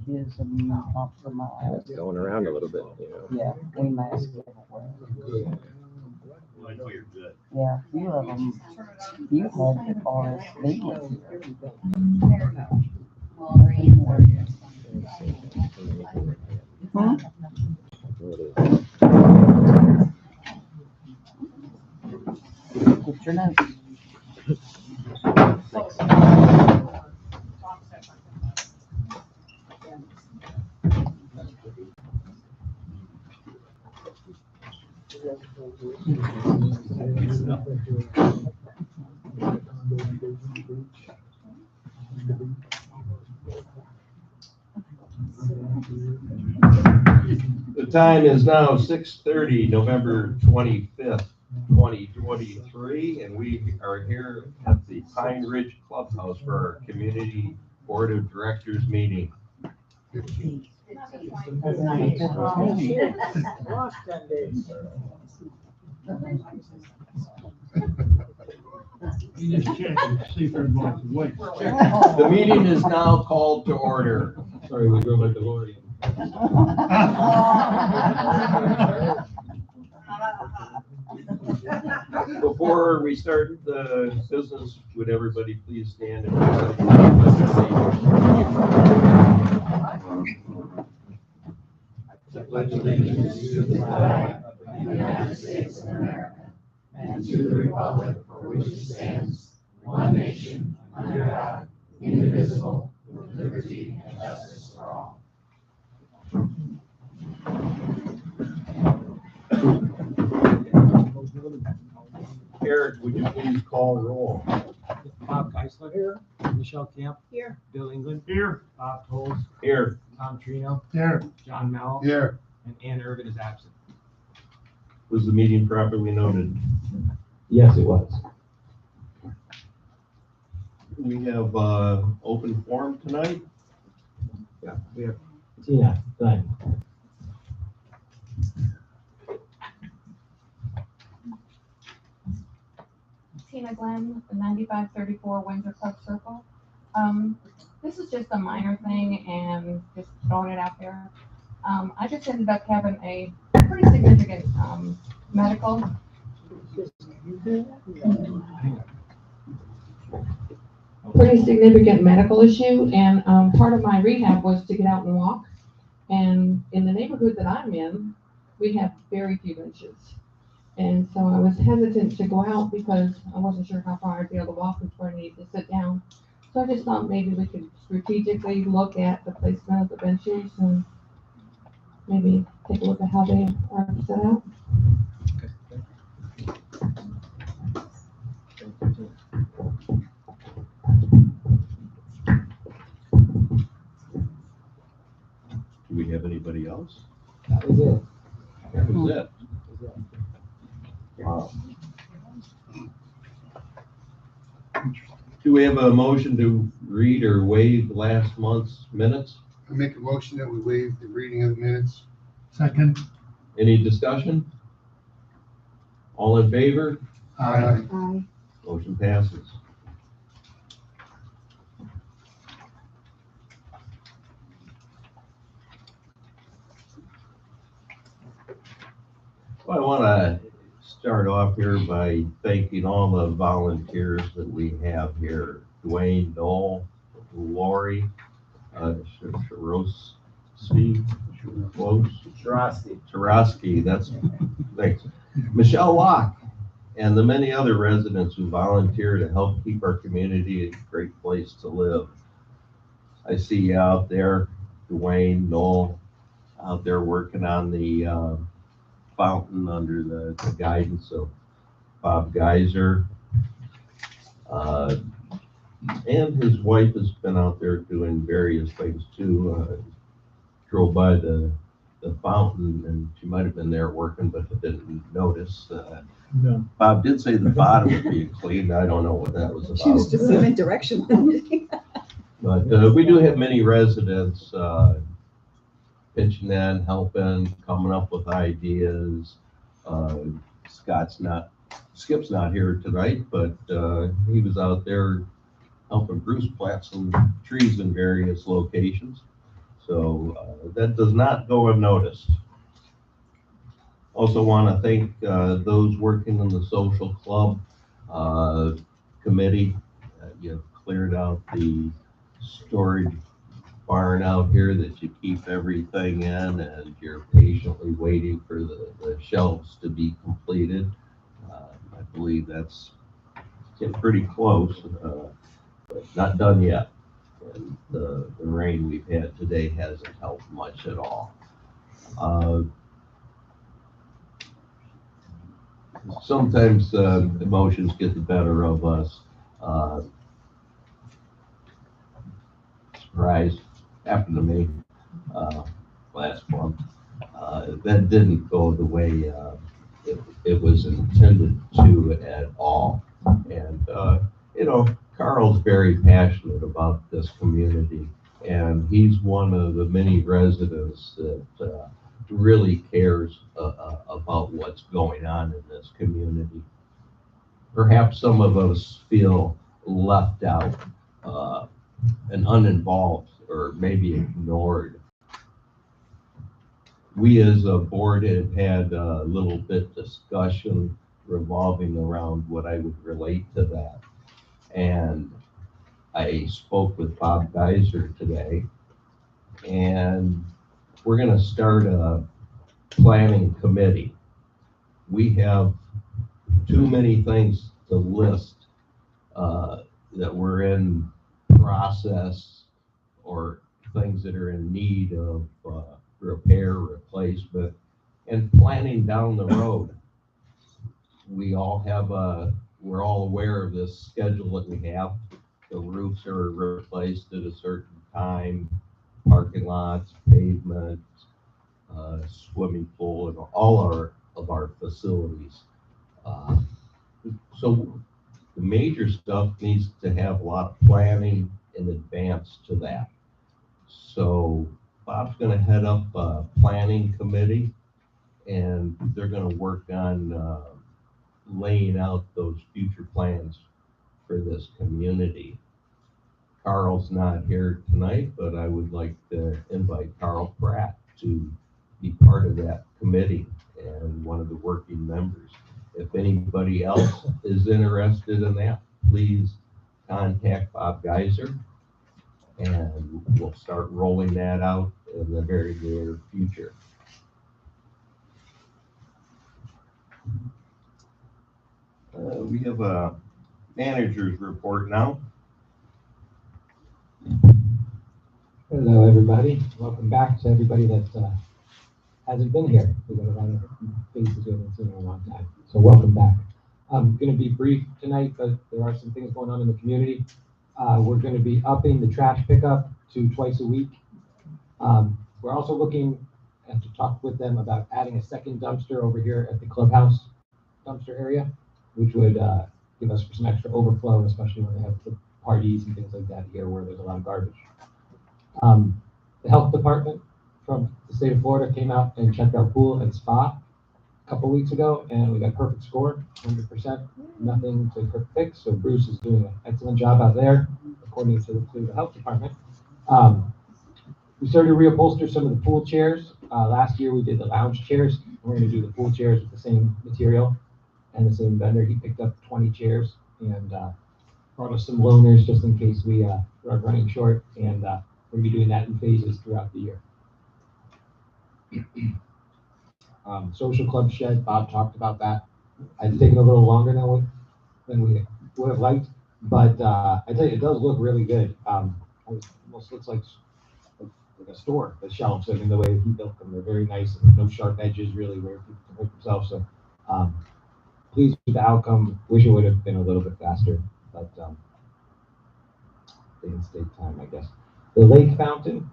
beverages and compromise. It's going around a little bit, Yeah, we mask everywhere. Yeah, a few of them, you had the RSV with you. Hmm? Get your notes. The time is now 6:30, November 25th, 2023, and we are here at the Pine Ridge Clubhouse for our Community Board of Directors meeting. You just check and see if everybody's awake. The meeting is now called to order. Sorry, we drove at the lorry. Before we start the business, would everybody please stand and pledge allegiance to the flag of the United States of America and to the republic for which it stands, one nation, under God, indivisible, with liberty and justice for all. Eric, would you please call roll? Bob Geisler here. Michelle Camp. Here. Bill England. Here. Bob Toles. Here. Tom Trino. Here. John Mel. Here. And Ann Irvin is absent. Was the meeting properly noted? Yes, it was. We have open forum tonight. Yeah, we have Tina, done. Tina Glenn, 9534 Windsor Club Circle. This is just a minor thing and just throwing it out there. I just ended up having a pretty significant medical. Pretty significant medical issue, and part of my rehab was to get out and walk. And in the neighborhood that I'm in, we have very few benches. And so I was hesitant to go out because I wasn't sure how far I'd be able to walk before I needed to sit down. So I just thought maybe we could strategically look at the placement of the benches and maybe take a look at how they are set out. Do we have anybody else? That was it. That was it. Wow. Do we have a motion to read or waive last month's minutes? I make a motion that we waive the reading of the minutes. Second. Any discussion? All in favor? Aye. Motion passes. Well, I want to start off here by thanking all the volunteers that we have here. Dwayne, Noel, Lori, Sharosky, that's, thanks. Michelle Locke, and the many other residents who volunteer to help keep our community a great place to live. I see you out there, Dwayne, Noel, out there working on the fountain under the guidance of Bob Geiser. And his wife has been out there doing various things too. Drove by the fountain and she might have been there working, but I didn't notice. No. Bob did say the bottom would be cleaned. I don't know what that was about. She was just giving direction. But we do have many residents pitching in, helping, coming up with ideas. Skip's not here tonight, but he was out there helping Bruce plant some trees in various locations. So that does not go unnoticed. Also want to thank those working in the social club committee. You've cleared out the storage barn out here that you keep everything in, and you're patiently waiting for the shelves to be completed. I believe that's getting pretty close, but not done yet. And the rain we've had today hasn't helped much at all. Sometimes emotions get the better of us. Surprise happened to me last month. That didn't go the way it was intended to at all. And, Carl's very passionate about this community, and he's one of the many residents that really cares about what's going on in this community. Perhaps some of us feel left out and uninvolved, or maybe ignored. We as a board have had a little bit discussion revolving around what I would relate to that. And I spoke with Bob Geiser today, and we're going to start a planning committee. We have too many things to list that we're in process, or things that are in need of repair, replacement, and planning down the road. We're all aware of this schedule that we have. The roofs are replaced at a certain time, parking lots, pavement, swimming pool, and all of our facilities. So the major stuff needs to have a lot of planning in advance to that. So Bob's going to head up a planning committee, and they're going to work on laying out those future plans for this community. Carl's not here tonight, but I would like to invite Carl Pratt to be part of that committee and one of the working members. If anybody else is interested in that, please contact Bob Geiser, and we'll start rolling that out in the very near future. We have a manager's report now. Hello, everybody. Welcome back to everybody that hasn't been here. We've got a lot of faces we haven't seen in a long time. So welcome back. I'm going to be brief tonight, but there are some things going on in the community. We're going to be upping the trash pickup to twice a week. We're also looking to talk with them about adding a second dumpster over here at the clubhouse dumpster area, which would give us some extra overflow, especially when they have the parties and things like that here where there's a lot of garbage. The health department from the state of Florida came out and checked our pool and spa a couple weeks ago, and we got a perfect score, 100%, nothing to fix. So Bruce is doing an excellent job out there, according to the health department. We started to reupholster some of the pool chairs. Last year we did the lounge chairs. We're going to do the pool chairs with the same material and the same vendor. He picked up 20 chairs and brought us some loaners just in case we are running short, and we're going to be doing that in phases throughout the year. Social club shed, Bob talked about that. It's taken a little longer than we would have liked, but I tell you, it does look really good. It almost looks like a store, the shelves, in the way he built them. They're very nice, and no sharp edges really where people can hurt themselves. So pleased with the outcome. Wish it would have been a little bit faster, but things take time, I guess. The lake fountain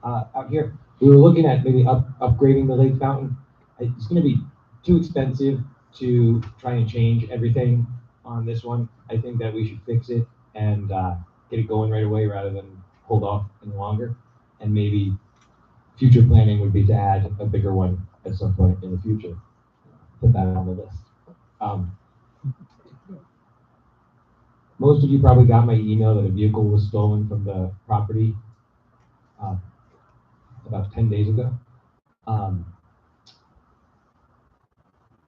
out here, we were looking at maybe upgrading the lake fountain. It's going to be too expensive to try and change everything on this one. I think that we should fix it and get it going right away rather than hold off any longer. And maybe future planning would be to add a bigger one at some point in the future. Put that on the list. Most of you probably got my email that a vehicle was stolen from the property about 10 days ago. All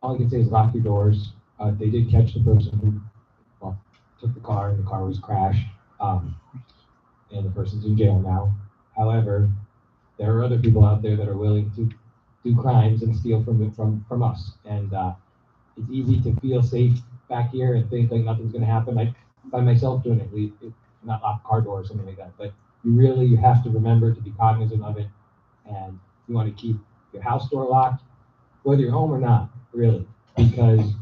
I can say is lock your doors. They did catch the person who took the car, and the car was crashed, and the person's in jail now. However, there are other people out there that are willing to do crimes and steal from us. And it's easy to feel safe back here and think like nothing's going to happen. I find myself doing it, not lock car door or something like that. But you have to remember to be cognizant of it, and you want to keep your house door locked, whether you're home or not, really, because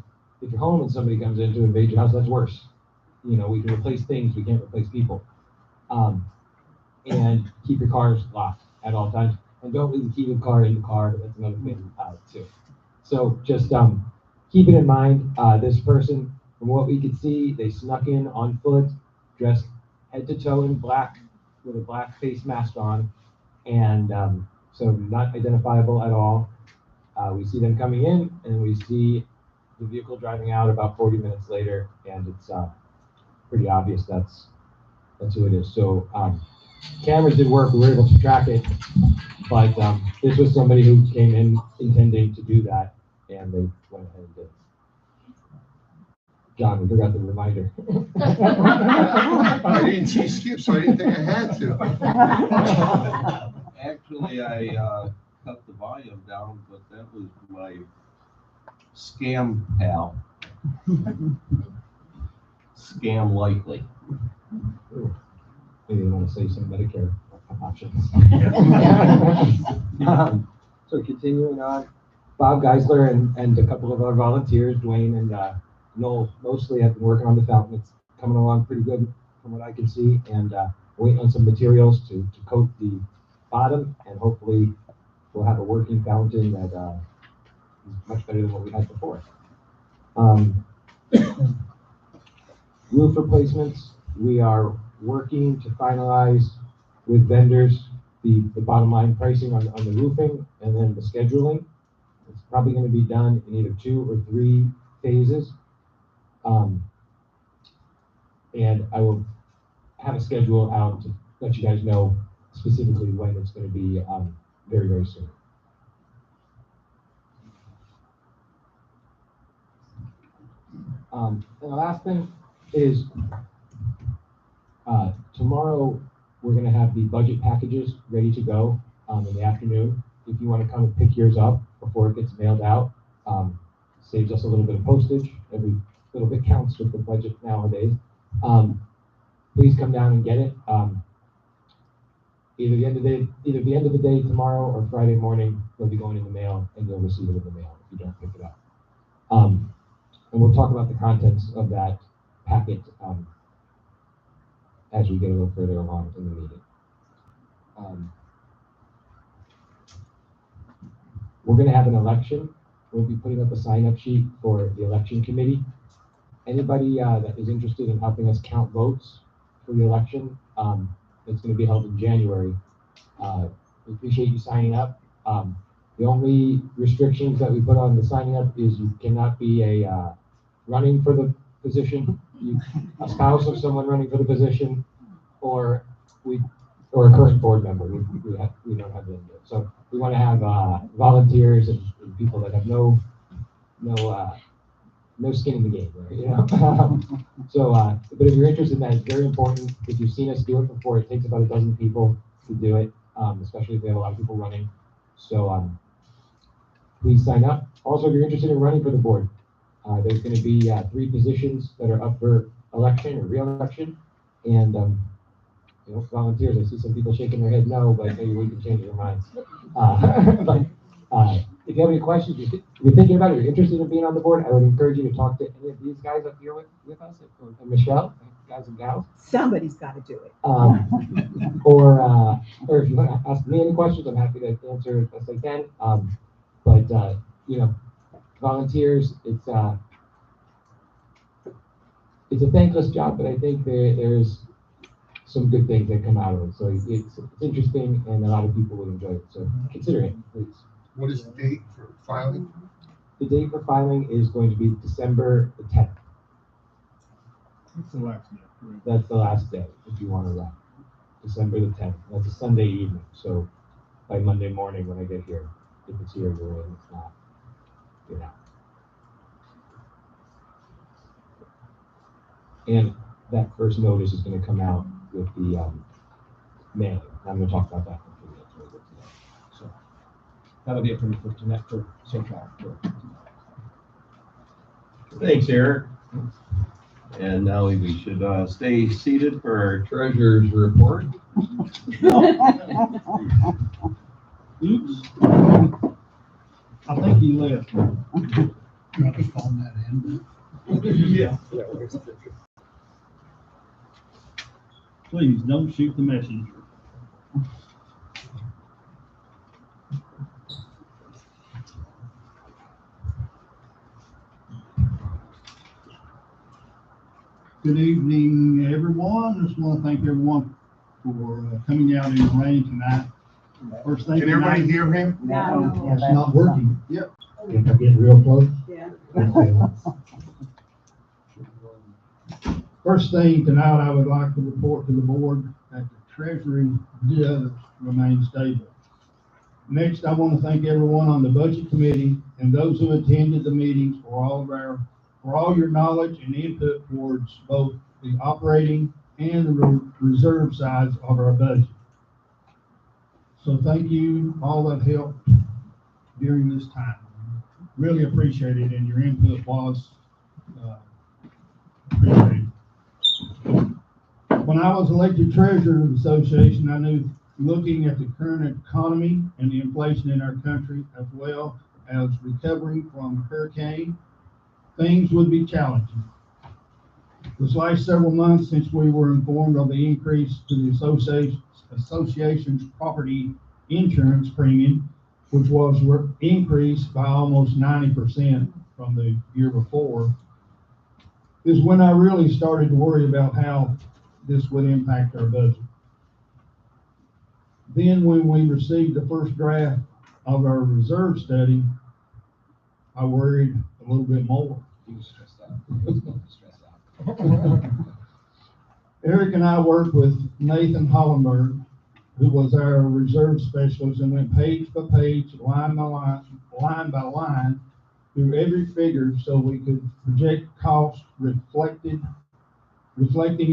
if you're home and somebody comes in to invade your house, that's worse. We can replace things, we can't replace people. And keep your cars locked at all times, and don't leave the key to the car in the car. That's another thing too. So just keep it in mind. This person, from what we could see, they snuck in on foot, dressed head to toe in black with a black face mask on, and so not identifiable at all. We see them coming in, and we see the vehicle driving out about 40 minutes later, and it's pretty obvious that's who it is. So cameras did work. We were able to track it, but this was somebody who came in intending to do that, and they went ahead and did it. John, we forgot the reminder. I didn't see Skip, so I didn't think I had to. Actually, I cut the volume down, but that was my scam pal. Scam likely. Maybe you want to say some Medicare options. So continuing on, Bob Geisler and a couple of our volunteers, Dwayne and Noel, mostly have been working on the fountain. It's coming along pretty good from what I can see, and waiting on some materials to coat the bottom, and hopefully we'll have a working fountain that is much better than what we had before. Roof replacements, we are working to finalize with vendors the bottom line pricing on the roofing, and then the scheduling. It's probably going to be done in either 2 or 3 phases. And I will have a schedule out to let you guys know specifically when it's going to be very, very soon. And the last thing is tomorrow we're going to have the budget packages ready to go in the afternoon. If you want to come and pick yours up before it gets mailed out, saves us a little bit of postage. Every little bit counts with the budget nowadays. Please come down and get it. Either the end of the day tomorrow or Friday morning, they'll be going in the mail, and you'll receive it in the mail if you don't pick it up. And we'll talk about the contents of that packet as we get a little further along in the meeting. We're going to have an election. We'll be putting up a sign-up sheet for the election committee. Anybody that is interested in helping us count votes for the election, it's going to be held in January. We appreciate you signing up. The only restrictions that we put on the signing up is you cannot be running for the position, a spouse of someone running for the position, or a current board member. We don't have them. So we want to have volunteers and people that have no skin in the game, right? But if you're interested in that, it's very important. If you've seen us do it before, it takes about a dozen people to do it, especially if we have a lot of people running. So please sign up. Also, if you're interested in running for the board, there's going to be 3 positions that are up for election or re-election, and volunteers. I see some people shaking their head no, but maybe we can change their minds. But if you have any questions, if you're thinking about it, you're interested in being on the board, I would encourage you to talk to any of these guys up here with us, or Michelle, guys and gals. Somebody's got to do it. Or if you want to ask me any questions, I'm happy to answer as best I can. But volunteers, it's a thankless job, but I think there's some good things that come out of it. So it's interesting, and a lot of people will enjoy it. So consider it, please. What is the date for filing? The date for filing is going to be December the 10th. That's the last day. Correct? That's the last day if you want to run. December the 10th. That's a Sunday evening. So by Monday morning when I get here. If it's here, you're in. If not, you're not. And that first notice is going to come out with the mailing. I'm going to talk about that in a few minutes when we get to that. So that'll be it for me for tonight, for so far. Thanks, Eric. And now we should stay seated for our treasurer's report. Oops. I think he left. Drop his phone that in. Yeah. Please don't shoot the messenger. Good evening, everyone. Just want to thank everyone for coming out in the rain tonight. First thing Can everybody tonight, hear him? No. It's not working. Yep. If I get real close. Yeah. Okay. First thing tonight, I would like to report to the board that the treasury does remain stable. Next, I want to thank everyone on the budget committee and those who attended the meetings for all your knowledge and input towards both the operating and the reserve sides of our budget. So thank you, all that helped during this time. Really appreciate it, and your input was appreciated. When I was elected treasurer of the association, I knew looking at the current economy and the inflation in our country, as well as recovering from hurricane, things would be challenging. This last several months since we were informed of the increase to the association's property insurance premium, which was increased by almost 90% from the year before, is when I really started to worry about how this would impact our budget. Then when we received the first draft of our reserve study, I worried a little bit more. He was stressed out. He was going to be stressed out. Eric and I worked with Nathan Hollenberg, who was our reserve specialist, and went page by page, line by line, through every figure so we could project costs reflecting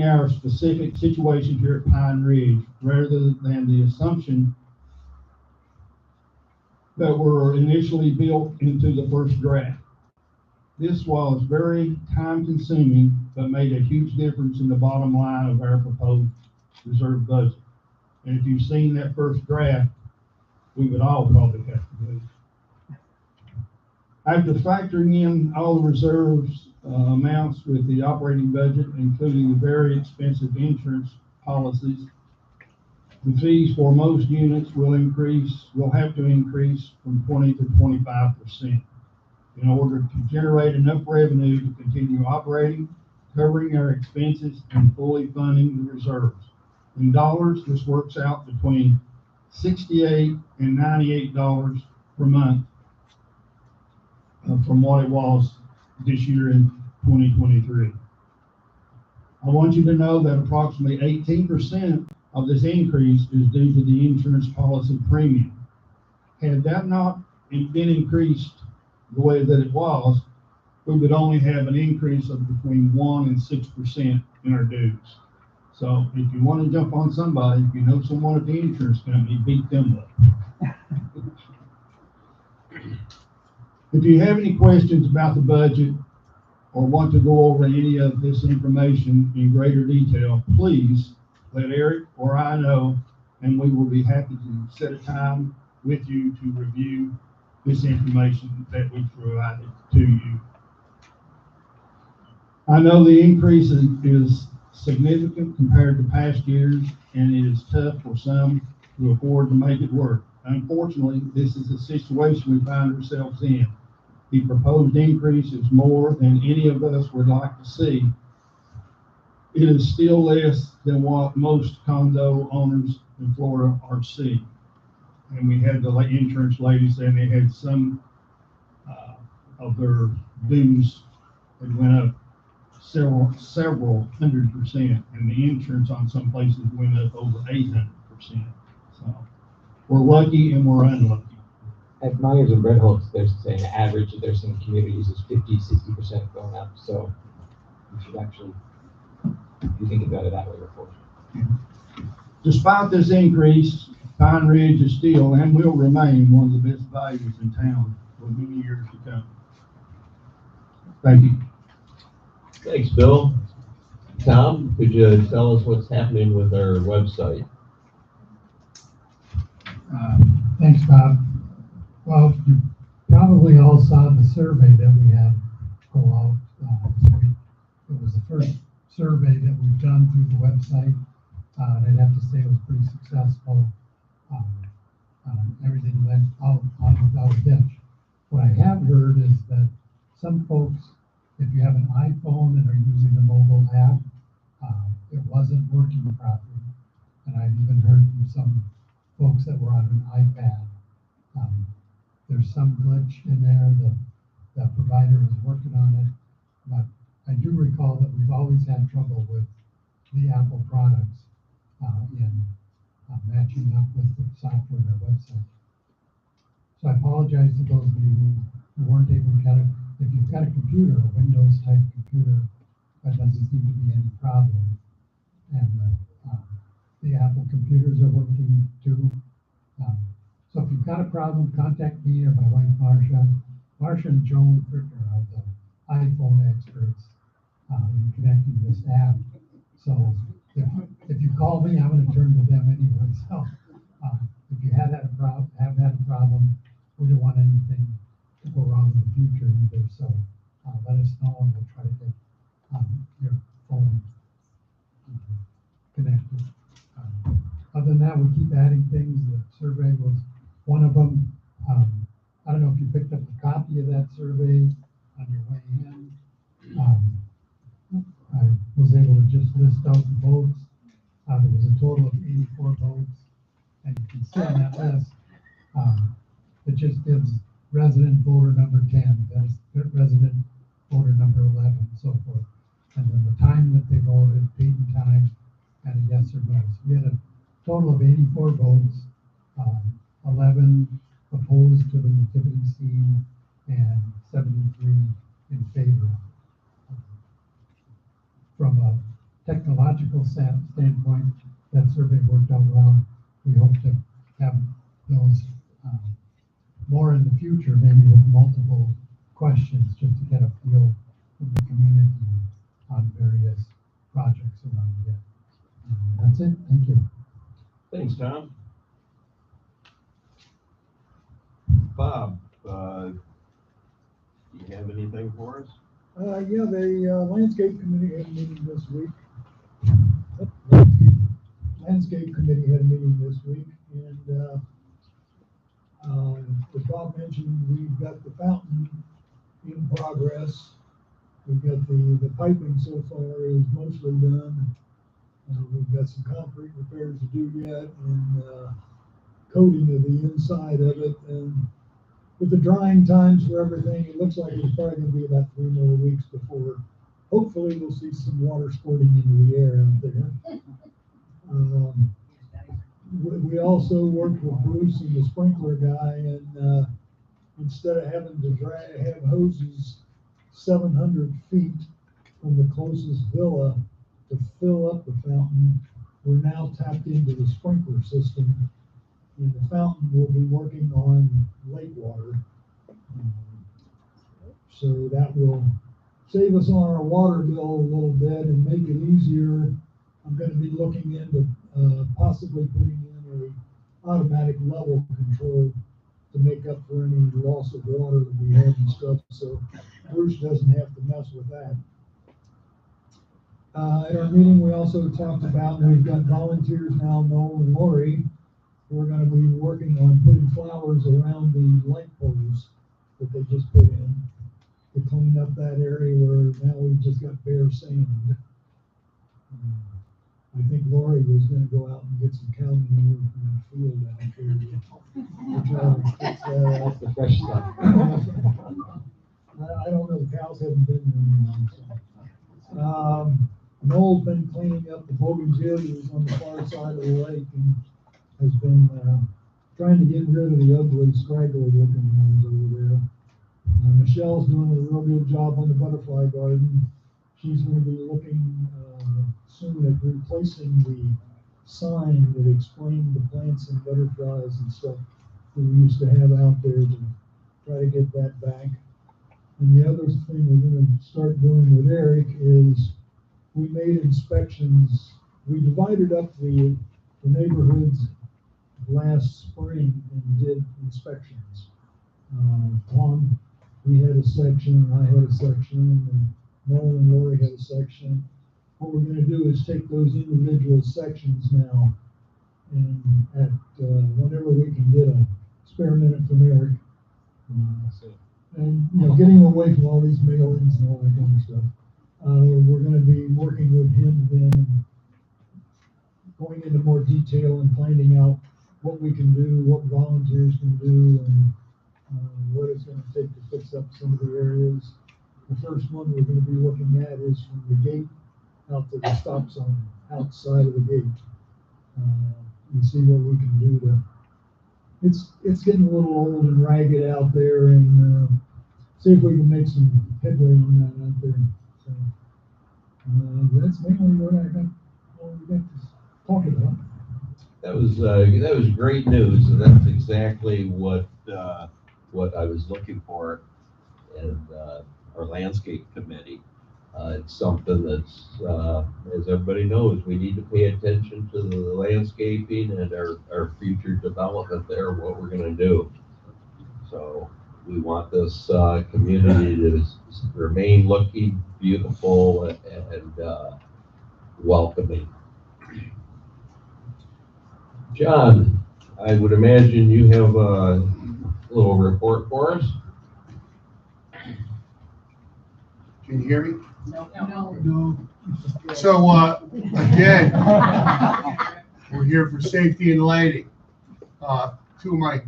our specific situation here at Pine Ridge, rather than the assumption that were initially built into the first draft. This was very time consuming, but made a huge difference in the bottom line of our proposed reserve budget. And if you've seen that first draft, we would all probably have to move. After factoring in all the reserves amounts with the operating budget, including the very expensive insurance policies, the fees for most units will have to increase from 20 to 25% in order to generate enough revenue to continue operating, covering our expenses, and fully funding the reserves. In dollars, this works out between $68 and $98 per month from what it was this year in 2023. I want you to know that approximately 18% of this increase is due to the insurance policy premium. Had that not been increased the way that it was, we would only have an increase of between 1% and 6% in our dues. So if you want to jump on somebody, if you know someone at the insurance company, beat them up. If you have any questions about the budget or want to go over any of this information in greater detail, please let Eric or I know, and we will be happy to set a time with you to review this information that we provided to you. I know the increase is significant compared to past years, and it is tough for some to afford to make it work. Unfortunately, this is the situation we find ourselves in. The proposed increase is more than any of us would like to see. It is still less than what most condo owners in Florida are seeing. And we had the insurance lady saying they had some of their dues that went up several 100%, and the insurance on some places went up over 800%. So we're lucky and we're unlucky. At Myers and Red Holtz, they're saying average, there's some communities is 50-60% going up, so we should actually, if you think about it that way, we're fortunate. Despite this increase, Pine Ridge is still and will remain one of the best values in town for many years to come. Thank you. Thanks, Bill. Tom, could you tell us what's happening with our website? Thanks, Bob. Well, you probably all saw the survey that we had go out this week. It was the first survey that we've done through the website. I'd have to say it was pretty successful. Everything went out without a hitch. What I have heard is that some folks, if you have an iPhone and are using the mobile app, it wasn't working properly. And I've even heard from some folks that were on an iPad. There's some glitch in there. The provider is working on it. But I do recall that we've always had trouble with the Apple products in matching up with the software on their website. So I apologize to those of you who weren't able to get it. If you've got a computer, a Windows type computer, that doesn't seem to be any problem. And the Apple computers are working too. So if you've got a problem, contact me or my wife, Marcia. Marcia and Joan Fricker are the iPhone experts in connecting this app. So if you call me, I'm going to turn to them anyway. So if you have had a problem, we don't want anything to go wrong in the future either. So let us know and we'll try to get your phone connected. Other than that, we keep adding things. The survey was one of them. I don't know if you picked up a copy of that survey on your way in. I was able to just list out the votes. There was a total of 84 votes. And you can see on that list, it just gives resident voter number 10, that's resident voter number 11, and so forth. And then the time that they voted, date and time, and a yes or no. So we had a total of 84 votes, 11 opposed to the nativity scene, and 73 in favor. From a technological standpoint, that survey worked out well. We hope to have those more in the future, maybe with multiple questions, just to get a feel of the community on various projects around here. That's it. Thank you. Thanks, Tom. Bob, do you have anything for us? Yeah, the landscape committee had a meeting this week. Landscape committee had a meeting this week, and as Bob mentioned, we've got the fountain in progress. We've got the piping so far is mostly done. We've got some concrete repairs to do yet, and coating of the inside of it. And with the drying times for everything, it looks like it's probably going to be about 3 more weeks before hopefully we'll see some water squirting into the air out there. We also worked with Bruce and the sprinkler guy, and instead of having to have hoses 700 feet from the closest villa to fill up the fountain, we're now tapped into the sprinkler system, and the fountain will be working on lake water. So that will save us on our water bill a little bit and make it easier. I'm going to be looking into possibly putting in a automatic level control to make up for any loss of water that we have and stuff, so Bruce doesn't have to mess with that. At our meeting, we also talked about, and we've got volunteers now, Noel and Lori. We're going to be working on putting flowers around the light poles that they just put in to clean up that area where now we've just got bare sand. I think Lori was going to go out and get some cow manure from that field out there. That's the fresh stuff. I don't know, the cows haven't been there in a long time. Noel's been cleaning up the bougainvilleas on the far side of the lake and has been trying to get rid of the ugly, scraggly looking ones over there. Michelle's doing a real good job on the butterfly garden. She's going to be looking soon at replacing the sign that explained the plants and butterflies and stuff that we used to have out there to try to get that back. And the other thing we're going to start doing with Eric is we made inspections. We divided up the neighborhoods last spring and did inspections. Tom, he had a section, and I had a section, and Noel and Lori had a section. What we're going to do is take those individual sections now, and at whenever we can get a spare minute from Eric, and getting away from all these mailings and all that kind of stuff, we're going to be working with him then, going into more detail and finding out what we can do, what volunteers can do, and what it's going to take to fix up some of the areas. The first one we're going to be looking at is from the gate out to the stop sign, outside of the gate. And see what we can do to, it's getting a little old and ragged out there, and see if we can make some headway on that out there. So that's mainly what I got to talk about. That was great news, and that's exactly what I was looking for, and our landscape committee. It's something that's, as everybody knows, we need to pay attention to the landscaping and our future development there, what we're going to do. So we want this community to remain looking beautiful and welcoming. John, I would imagine you have a little report for us. Can you hear me? No. So, again, we're here for safety and lighting. Two of my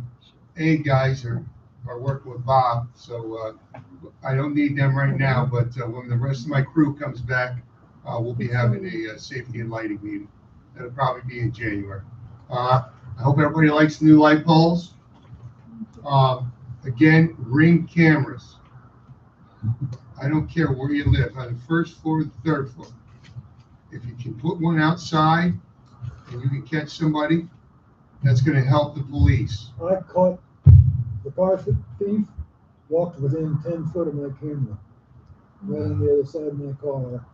A guys are working with Bob, so I don't need them right now, but when the rest of my crew comes back, we'll be having a safety and lighting meeting. That'll probably be in January. I hope everybody likes the new light poles. Again, Ring cameras. I don't care where you live, on the first floor or the third floor. If you can put one outside and you can catch somebody, that's going to help the police. I caught the car thief, walked within 10 foot of my camera, right on the other side of my car.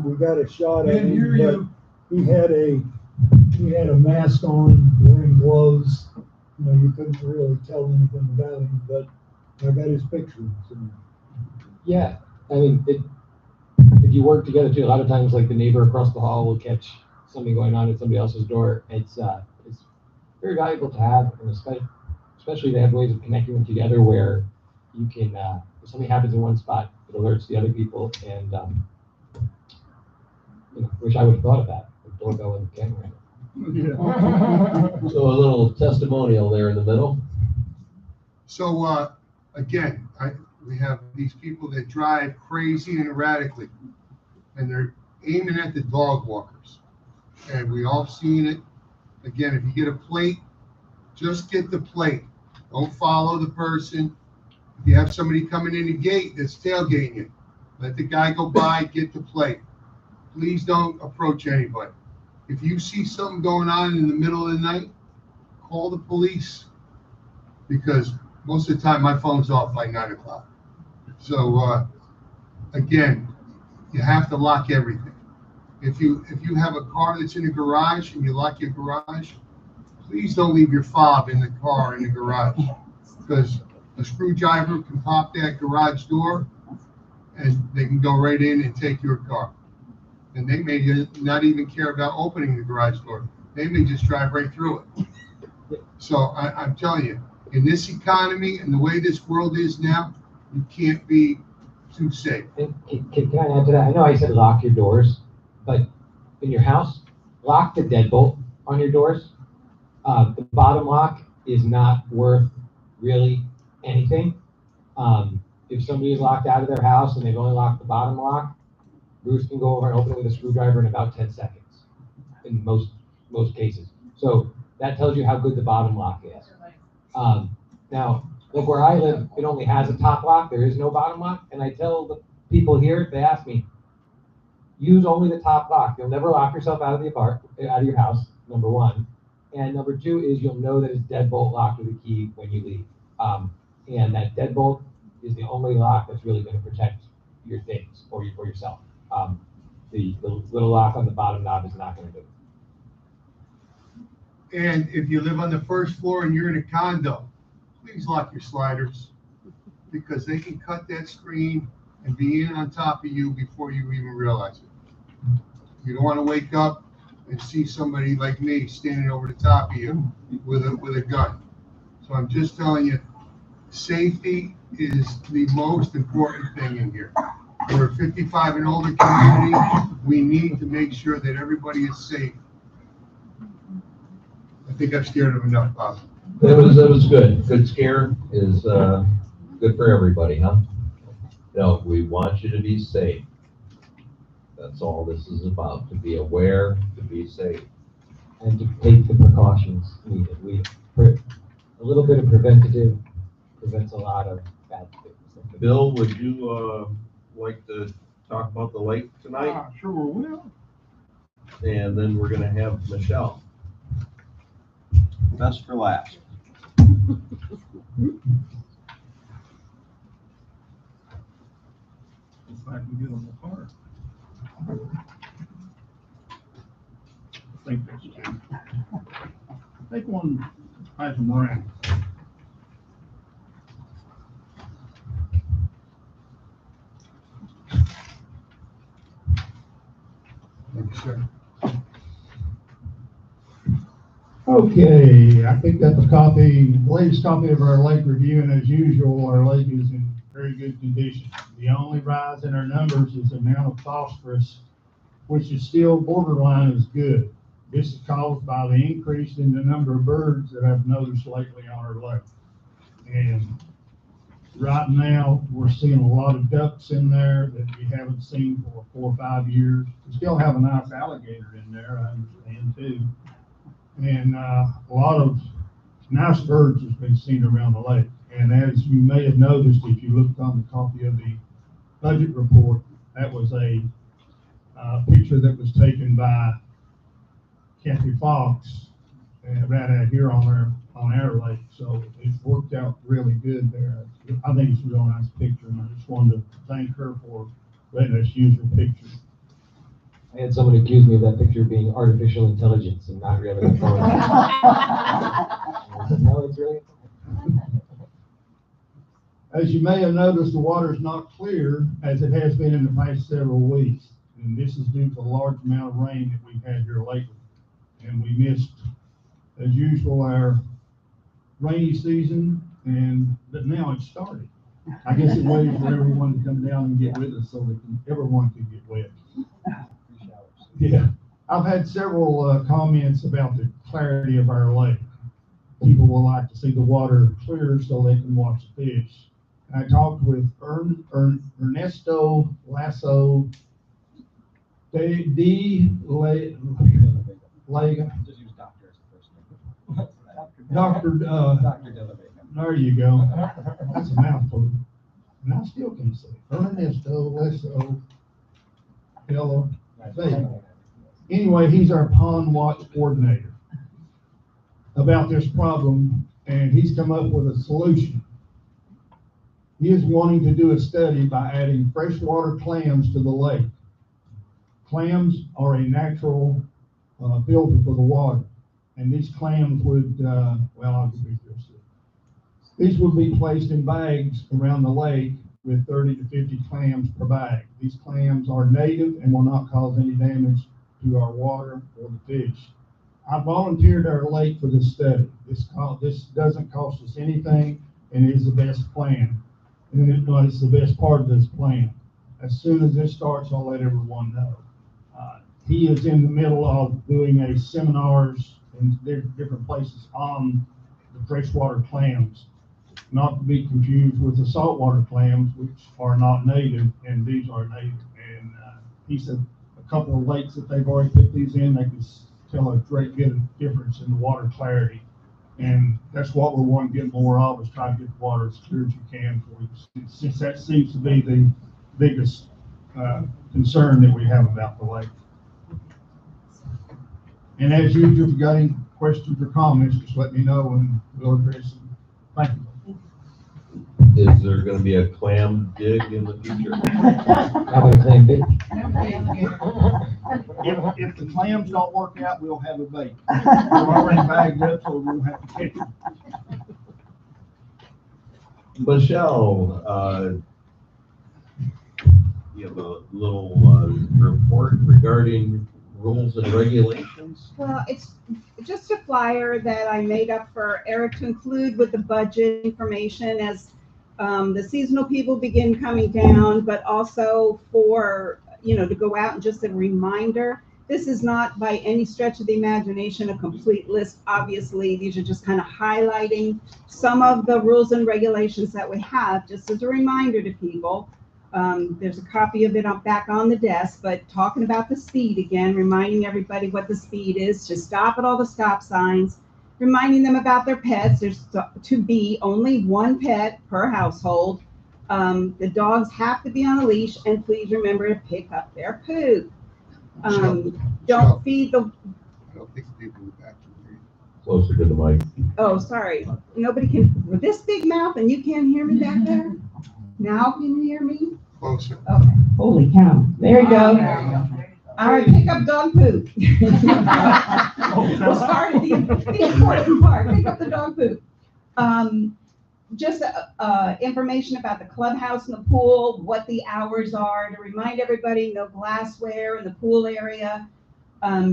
We got a shot at him, but he had a mask on, wearing gloves. You couldn't really tell anything about him, but I got his picture. So. Yeah, I mean, if you work together too, a lot of times like the neighbor across the hall will catch something going on at somebody else's door. It's very valuable to have, and especially to have ways of connecting them together where you can, if something happens in one spot, it alerts the other people, and wish I would have thought of that, the doorbell and the camera. Yeah. So a little testimonial there in the middle. So, again, we have these people that drive crazy and erratically, and they're aiming at the dog walkers. And we all seen it. Again, if you get a plate, just get the plate. Don't follow the person. If you have somebody coming in the gate that's tailgating you, let the guy go by, get the plate. Please don't approach anybody. If you see something going on in the middle of the night, call the police, because most of the time my phone's off by 9 o'clock. So, again, you have to lock everything. If you have a car that's in a garage and you lock your garage, please don't leave your fob in the car in the garage, because a screwdriver can pop that garage door and they can go right in and take your car. And they may not even care about opening the garage door. They may just drive right through it. So I'm telling you, in this economy and the way this world is now, you can't be too safe. And can I add to that? I know I said lock your doors, but in your house, lock the deadbolt on your doors. The bottom lock is not worth really anything. If somebody is locked out of their house and they've only locked the bottom lock, Bruce can go over and open it with a screwdriver in about 10 seconds in most cases. So that tells you how good the bottom lock is. Now, like where I live, it only has a top lock. There is no bottom lock. And I tell the people here, if they ask me, use only the top lock. You'll never lock yourself out of your house, number one. And number two is you'll know that it's deadbolt locked with a key when you leave. And that deadbolt is the only lock that's really going to protect your things or yourself. The little lock on the bottom knob is not going to do it. And if you live on the first floor and you're in a condo, please lock your sliders, because they can cut that screen and be in on top of you before you even realize it. You don't want to wake up and see somebody like me standing over the top of you with a gun. So I'm just telling you, safety is the most important thing in here. We're a 55 and older community. We need to make sure that everybody is safe. I think I've scared them enough, Bob. That was good. Good scare is good for everybody, huh? No, we want you to be safe. That's all this is about, to be aware, to be safe. And to take the precautions needed. A little bit of preventative prevents a lot of bad things. Bill, would you like to talk about the lake tonight? Sure will. And then we're gonna have Michelle. Best for last. If I can get them apart. I think that's two. Take one, pass them around. Thank you, sir. Okay, I picked up the latest copy of our lake review, and as usual, our lake is in very good condition. The only rise in our numbers is the amount of phosphorus, which is still borderline as good. This is caused by the increase in the number of birds that I've noticed lately on our lake. And right now, we're seeing a lot of ducks in there that we haven't seen for 4 or 5 years. We still have a nice alligator in there, I understand too. And a lot of nice birds has been seen around the lake. And as you may have noticed, if you looked on the copy of the budget report, that was a picture that was taken by Kathy Fox right out here on our lake. So it worked out really good there. I think it's a real nice picture, and I just wanted to thank her for letting us use her picture. I had someone accuse me of that picture being artificial intelligence and not really. I said, no, it's really. As you may have noticed, the water is not clear as it has been in the past several weeks. And this is due to a large amount of rain that we've had here lately. And we missed, as usual, our rainy season, but now it's started. I guess it waited for everyone to come down and get with us so that everyone could get wet. Yeah, I've had several comments about the clarity of our lake. People will like to see the water clear so they can watch the fish. I talked with Ernesto Lasso D. Lega. Just use doctor as the first name. Dr. Dr. Delavega. There you go. That's a mouthful. And I still can say Ernesto Lasso Delavega. Anyway, he's our pond watch coordinator about this problem, and he's come up with a solution. He is wanting to do a study by adding freshwater clams to the lake. Clams are a natural filter for the water, and these clams would, I'll repeat this. These would be placed in bags around the lake with 30 to 50 clams per bag. These clams are native and will not cause any damage to our water or the fish. I volunteered our lake for this study. This doesn't cost us anything, and it is the best plan. And it's the best part of this plan. As soon as this starts, I'll let everyone know. He is in the middle of doing a seminars in different places on the freshwater clams, not to be confused with the saltwater clams, which are not native, and these are native. And he said a couple of lakes that they've already put these in, they can tell a great bit of difference in the water clarity. And that's what we're wanting to get more of, is try to get the water as clear as you can for you, since that seems to be the biggest concern that we have about the lake. And as usual, if you got any questions or comments, just let me know and we'll address them. Thank you. Is there gonna be a clam dig in the future? How about a claim big? If the clams don't work out, we'll have a bait. We're already bagged up, so we won't have to catch them. Michelle, you have a little report regarding rules and regulations? Well, it's just a flyer that I made up for Eric to include with the budget information as the seasonal people begin coming down, but also for, to go out and just a reminder. This is not by any stretch of the imagination a complete list. Obviously, these are just kind of highlighting some of the rules and regulations that we have, just as a reminder to people. There's a copy of it back on the desk, but talking about the speed again, reminding everybody what the speed is, to stop at all the stop signs, reminding them about their pets. There's to be only one pet per household. The dogs have to be on a leash, and please remember to pick up their poop. Don't feed the. I don't think people in the back can hear you. Closer to the mic. Oh, sorry. Nobody can. With this big mouth, and you can't hear me back there. Now can you hear me? Closer. Okay. Holy cow. There you go. There you go. All right, pick up dog poop. We'll start at the important part. Pick up the dog poop. Just information about the clubhouse and the pool, what the hours are, to remind everybody no glassware in the pool area.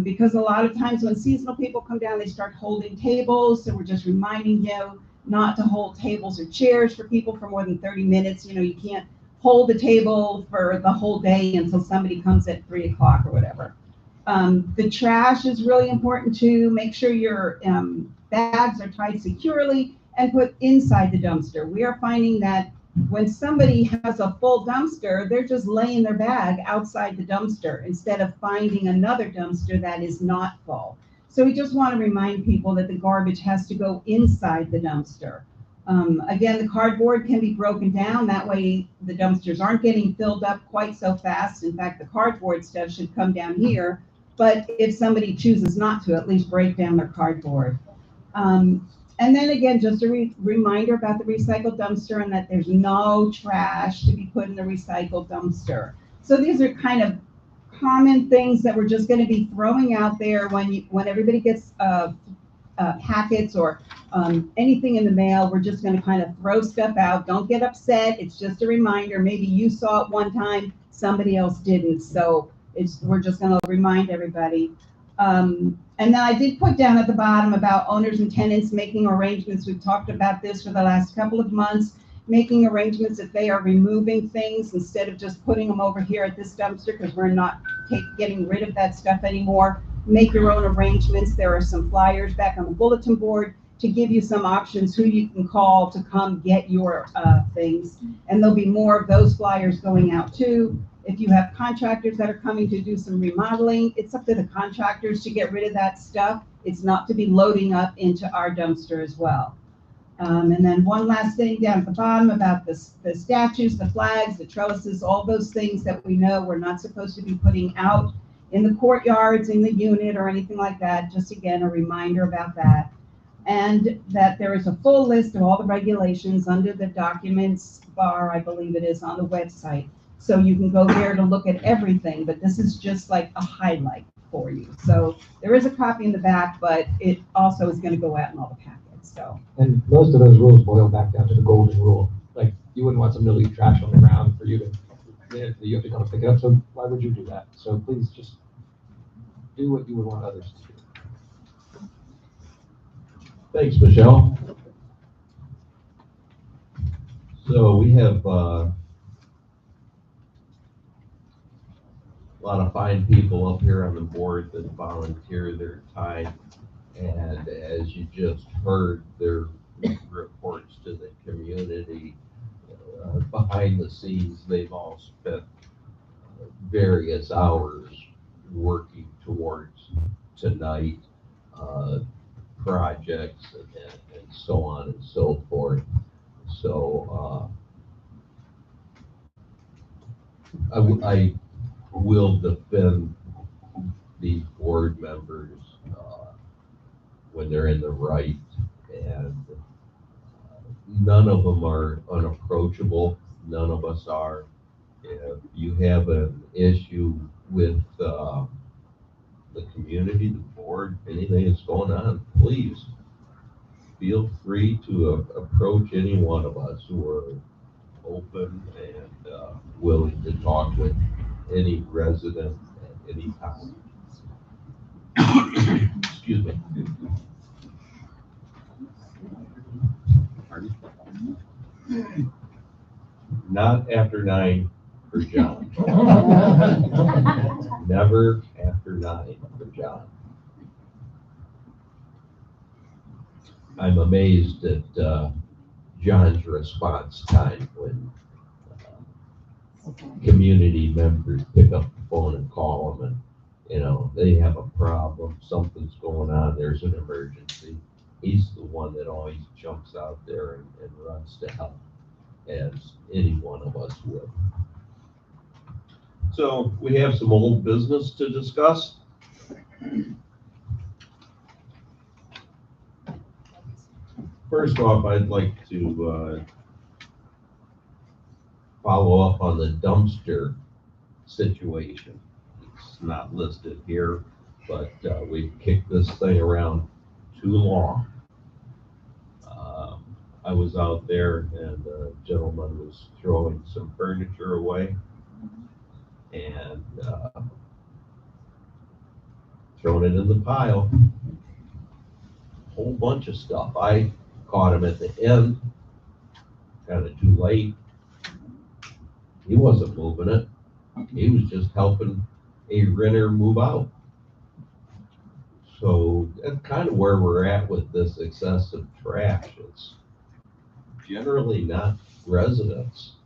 Because a lot of times when seasonal people come down, they start holding tables. So we're just reminding you not to hold tables or chairs for people for more than 30 minutes. You can't hold the table for the whole day until somebody comes at 3 o'clock or whatever. The trash is really important too. Make sure your bags are tied securely and put inside the dumpster. We are finding that when somebody has a full dumpster, they're just laying their bag outside the dumpster instead of finding another dumpster that is not full. So we just want to remind people that the garbage has to go inside the dumpster. Again, the cardboard can be broken down. That way the dumpsters aren't getting filled up quite so fast. In fact, the cardboard stuff should come down here. But if somebody chooses not to, at least break down their cardboard. And then again, just a reminder about the recycled dumpster, and that there's no trash to be put in the recycled dumpster. So these are kind of common things that we're just going to be throwing out there when everybody gets packets or anything in the mail. We're just going to kind of throw stuff out. Don't get upset. It's just a reminder. Maybe you saw it one time, somebody else didn't. So we're just going to remind everybody. And then I did put down at the bottom about owners and tenants making arrangements. We've talked about this for the last couple of months, making arrangements if they are removing things instead of just putting them over here at this dumpster, because we're not getting rid of that stuff anymore. Make your own arrangements. There are some flyers back on the bulletin board to give you some options who you can call to come get your things. And there'll be more of those flyers going out too. If you have contractors that are coming to do some remodeling, it's up to the contractors to get rid of that stuff. It's not to be loading up into our dumpster as well. And then one last thing down at the bottom about the statues, the flags, the trellises, all those things that we know we're not supposed to be putting out in the courtyards, in the unit, or anything like that. Just again, a reminder about that. And that there is a full list of all the regulations under the documents bar, I believe it is, on the website. So you can go there to look at everything, but this is just like a highlight for you. So there is a copy in the back, but it also is going to go out in all the packets. So. And most of those rules boil back down to the golden rule. Like, you wouldn't want somebody to leave trash on the ground for you have to come and pick it up. So why would you do that? So please just do what you would want others to do. Thanks, Michelle. So we have a lot of fine people up here on the board that volunteer their time. And as you just heard, their reports to the community, behind the scenes, they've all spent various hours working towards tonight. projects and so on and so forth. So I will defend these board members when they're in the right, and none of them are unapproachable. None of us are. If you have an issue with the community, the board, anything that's going on, please feel free to approach any one of us who are open and willing to talk with any resident at any time. Excuse me. Pardon? Not after 9 for John. Never after 9 for John. I'm amazed at John's response time when community members pick up the phone and call him, and they have a problem, something's going on, there's an emergency. He's the one that always jumps out there and runs to help, as any one of us would. So we have some old business to discuss. First off, I'd like to follow up on the dumpster situation. It's not listed here, but we've kicked this thing around too long. I was out there and a gentleman was throwing some furniture away and throwing it in the pile. A whole bunch of stuff. I caught him at the end, kind of too late. He wasn't moving it. He was just helping a renter move out. So that's kind of where we're at with this excessive trash. It's generally not residents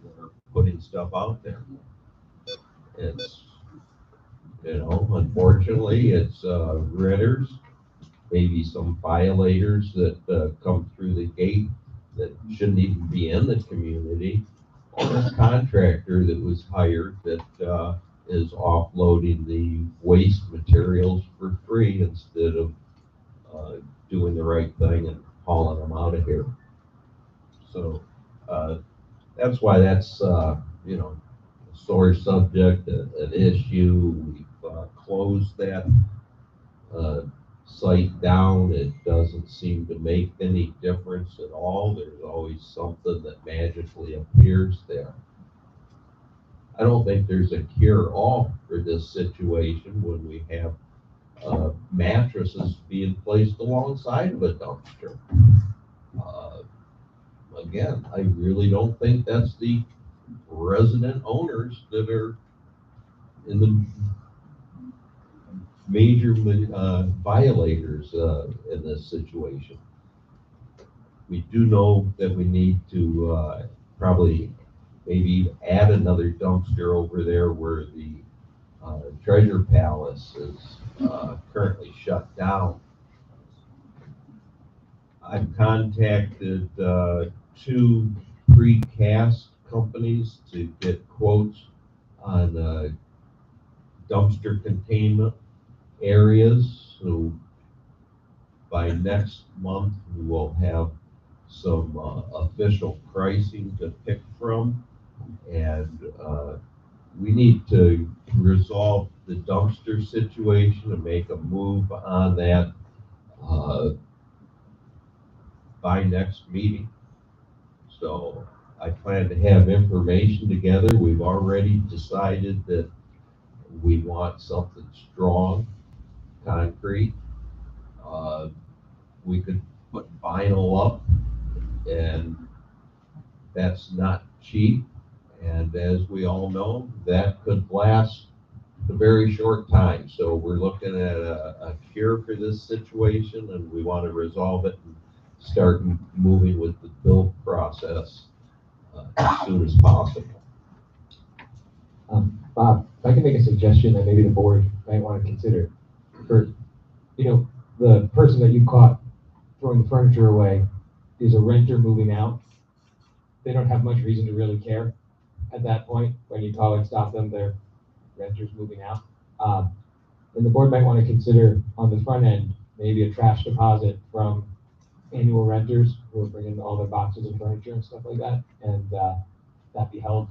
that are putting stuff out there. It's, unfortunately, it's renters, maybe some violators that come through the gate that shouldn't even be in the community, or a contractor that was hired that is offloading the waste materials for free instead of doing the right thing and hauling them out of here. So that's why that's a sore subject, an issue. We've closed that site down. It doesn't seem to make any difference at all. There's always something that magically appears there. I don't think there's a cure-all for this situation when we have mattresses being placed alongside of a dumpster. Again, I really don't think that's the resident owners that are in the major violators in this situation. We do know that we need to probably maybe add another dumpster over there where the Treasure Palace is currently shut down. I've contacted 2 precast companies to get quotes on dumpster containment areas. So by next month, we will have some official pricing to pick from, and we need to resolve the dumpster situation and make a move on that by next meeting. So I plan to have information together. We've already decided that we want something strong, concrete. We could put vinyl up, and that's not cheap. And as we all know, that could last a very short time. So we're looking at a cure for this situation, and we want to resolve it and start moving with the build process as soon as possible. Bob, if I can make a suggestion that maybe the board might want to consider. For, the person that you caught throwing the furniture away is a renter moving out. They don't have much reason to really care at that point. When you call and stop them, they're renters moving out. And the board might want to consider on the front end, maybe a trash deposit from annual renters who are bringing all their boxes of furniture and stuff like that. And that be held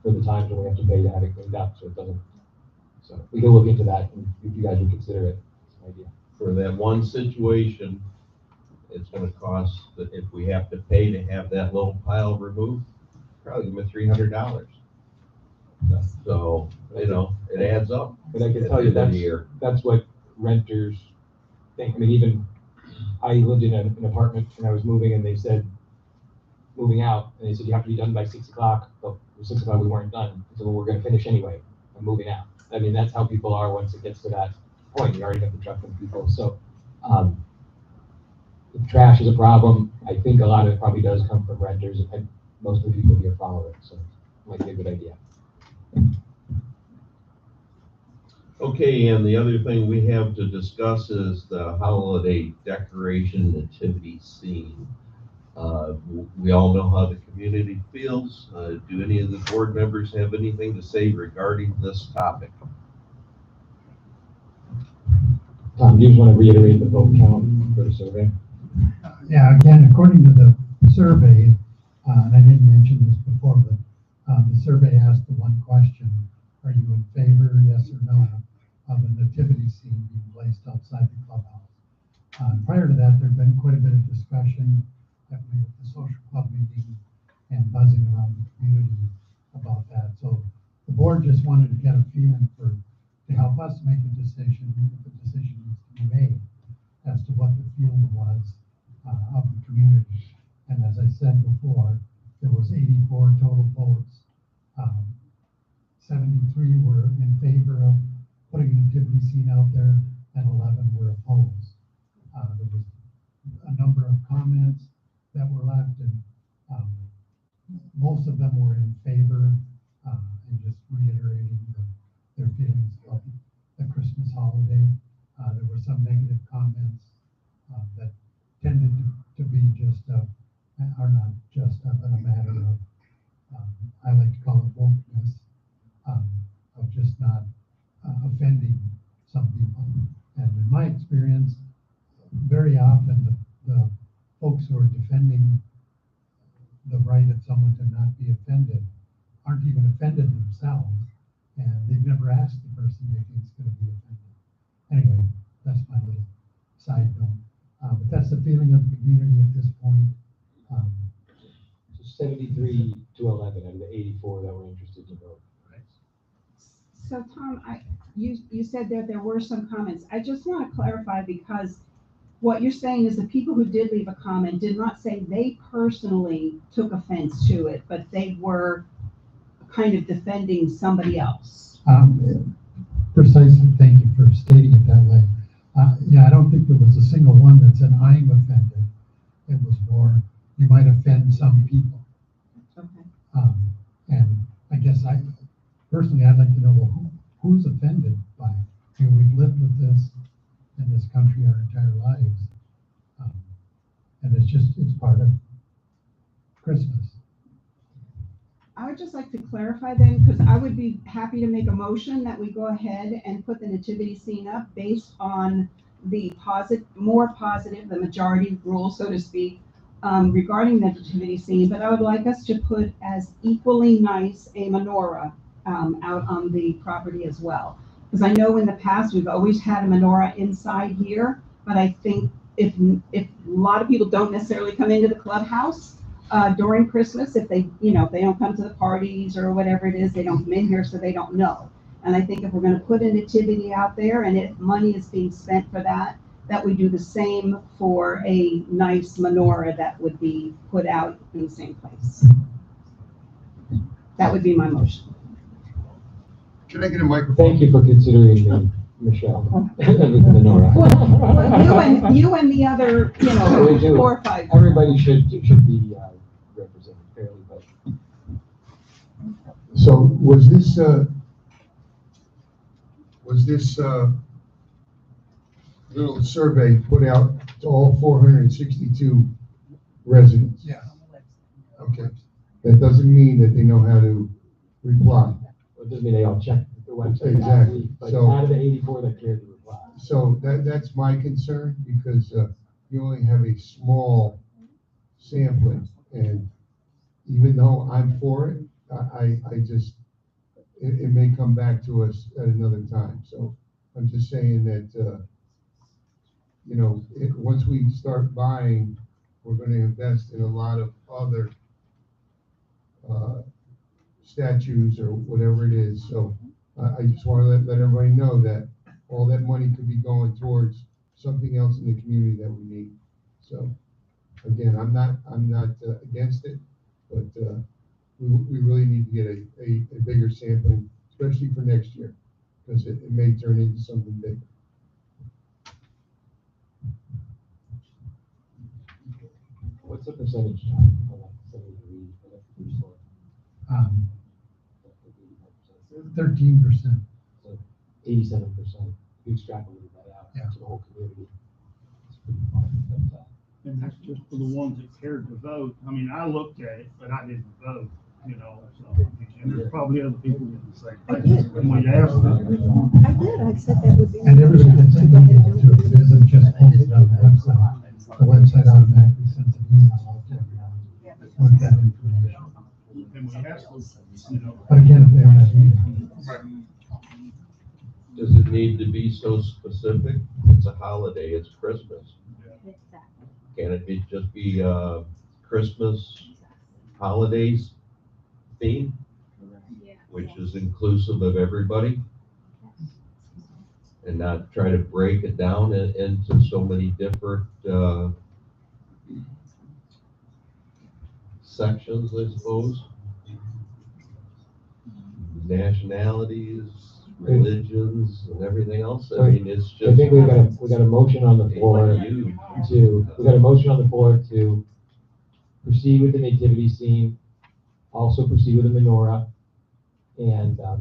for the times when we have to pay to have it cleaned up, so it doesn't. So we can look into that, and if you guys would consider it, it's an idea. For that one situation, it's gonna cost, if we have to pay to have that little pile removed, probably give them $300. So, you know, it adds up. But I can at tell the you end of that's the year. that's what renters think. I mean, even I lived in an apartment and I was moving, and they said moving out, and they said you have to be done by 6 o'clock. But at 6 o'clock we weren't done. So well, we're going to finish anyway. I'm moving out. I mean, that's how people are once it gets to that point. You already have the truck and people. So if trash is a problem, I think a lot of it probably does come from renters, and most of the people here follow it. So it might be a good idea. Okay, and the other thing we have to discuss is the holiday decoration nativity scene. We all know how the community feels. Do any of the board members have anything to say regarding this topic? Tom, do you just want to reiterate the vote count for the survey? Yeah, again, according to the survey, and I didn't mention this before, but the survey asked the one question: are you in favor, yes or no, of a nativity scene being placed outside the clubhouse? Prior to that, there'd been quite a bit of discussion, I believe, at the social club meeting and buzzing around the community about that. So the board just wanted to get a feeling to help us make a decision, if the decision needs to be made, as to what the feeling was of the community. And as I said before, there was 84 total votes. 73 were in favor of putting a nativity scene out there, and 11 were opposed. There was a number of comments that were left, and most of them were in favor, and just reiterating their feelings about the Christmas holiday. There were some negative comments that tended to be are not just but a matter of, I like to call it wokeness, of just not offending some people. And in my experience, very often the folks who are defending the right of someone to not be offended aren't even offended themselves, and they've never asked the person they think is going to be offended. Anyway, that's my little side note. But that's the feeling of the community at this point. So 73 to 11 out of the 84 that were interested to vote. So Tom, you said that there were some comments. I just want to clarify, because what you're saying is the people who did leave a comment did not say they personally took offense to it, but they were kind of defending somebody else. Precisely, thank you for stating it that way. Yeah, I don't think there was a single one that said I'm offended. It was more, you might offend some people. Okay. And I guess personally, I'd like to know, well, who's offended by it? You know, we've lived with this in this country our entire lives. And it's part of Christmas. I would just like to clarify then, because I would be happy to make a motion that we go ahead and put the nativity scene up based on the more positive, the majority rule, so to speak, regarding the nativity scene. But I would like us to put as equally nice a menorah out on the property as well. Because I know in the past we've always had a menorah inside here, but I think if a lot of people don't necessarily come into the clubhouse during Christmas, if they don't come to the parties or whatever it is, they don't come in here, so they don't know. And I think if we're going to put a nativity out there, and if money is being spent for that, that we do the same for a nice menorah that would be put out in the same place. That would be my motion. Can I get a microphone? Thank you for considering me, Michelle. And the menorah. Well, you and the other, We do. 4 or 5. Everybody should be represented fairly, but So was this little survey put out to all 462 residents. Yeah. Okay, that doesn't mean that they know how to reply. It doesn't mean they all check the website. Exactly. But So- out of the 84 that cared to reply. So that's my concern, because you only have a small sampling, and even though I'm for it, I just, it may come back to us at another time. So I'm just saying that, once we start buying, we're gonna invest in a lot of other statues or whatever it is. So I just want to let everybody know that all that money could be going towards something else in the community that we need. So again, I'm not against it, but we really need to get a bigger sampling, especially for next year, because it may turn into something big. What's the percentage, John? On that 73, for that first one? 13%. So 87%. You extrapolated that out Yeah. to the whole community. It's pretty far, but, And that's just for the ones that cared to vote. I mean, I looked at it, but I didn't vote, so, and there's probably other people in the same I place. did. And we asked them. I did, I said that would be. And everybody that's in email too, it isn't just posted on the website. The website automatically sends an email out to everyone with that information. And we asked them, But again, if they don't have email. Does it need to be so specific? It's a holiday, it's Christmas. Can it just be Christmas holidays theme, which is inclusive of everybody? And not try to break it down into so many different sections, I suppose. Nationalities, religions, and everything else. I mean, it's just. I think we got a motion on the floor huge. we got a motion on the floor to proceed with the nativity scene, also proceed with the menorah, and, I'll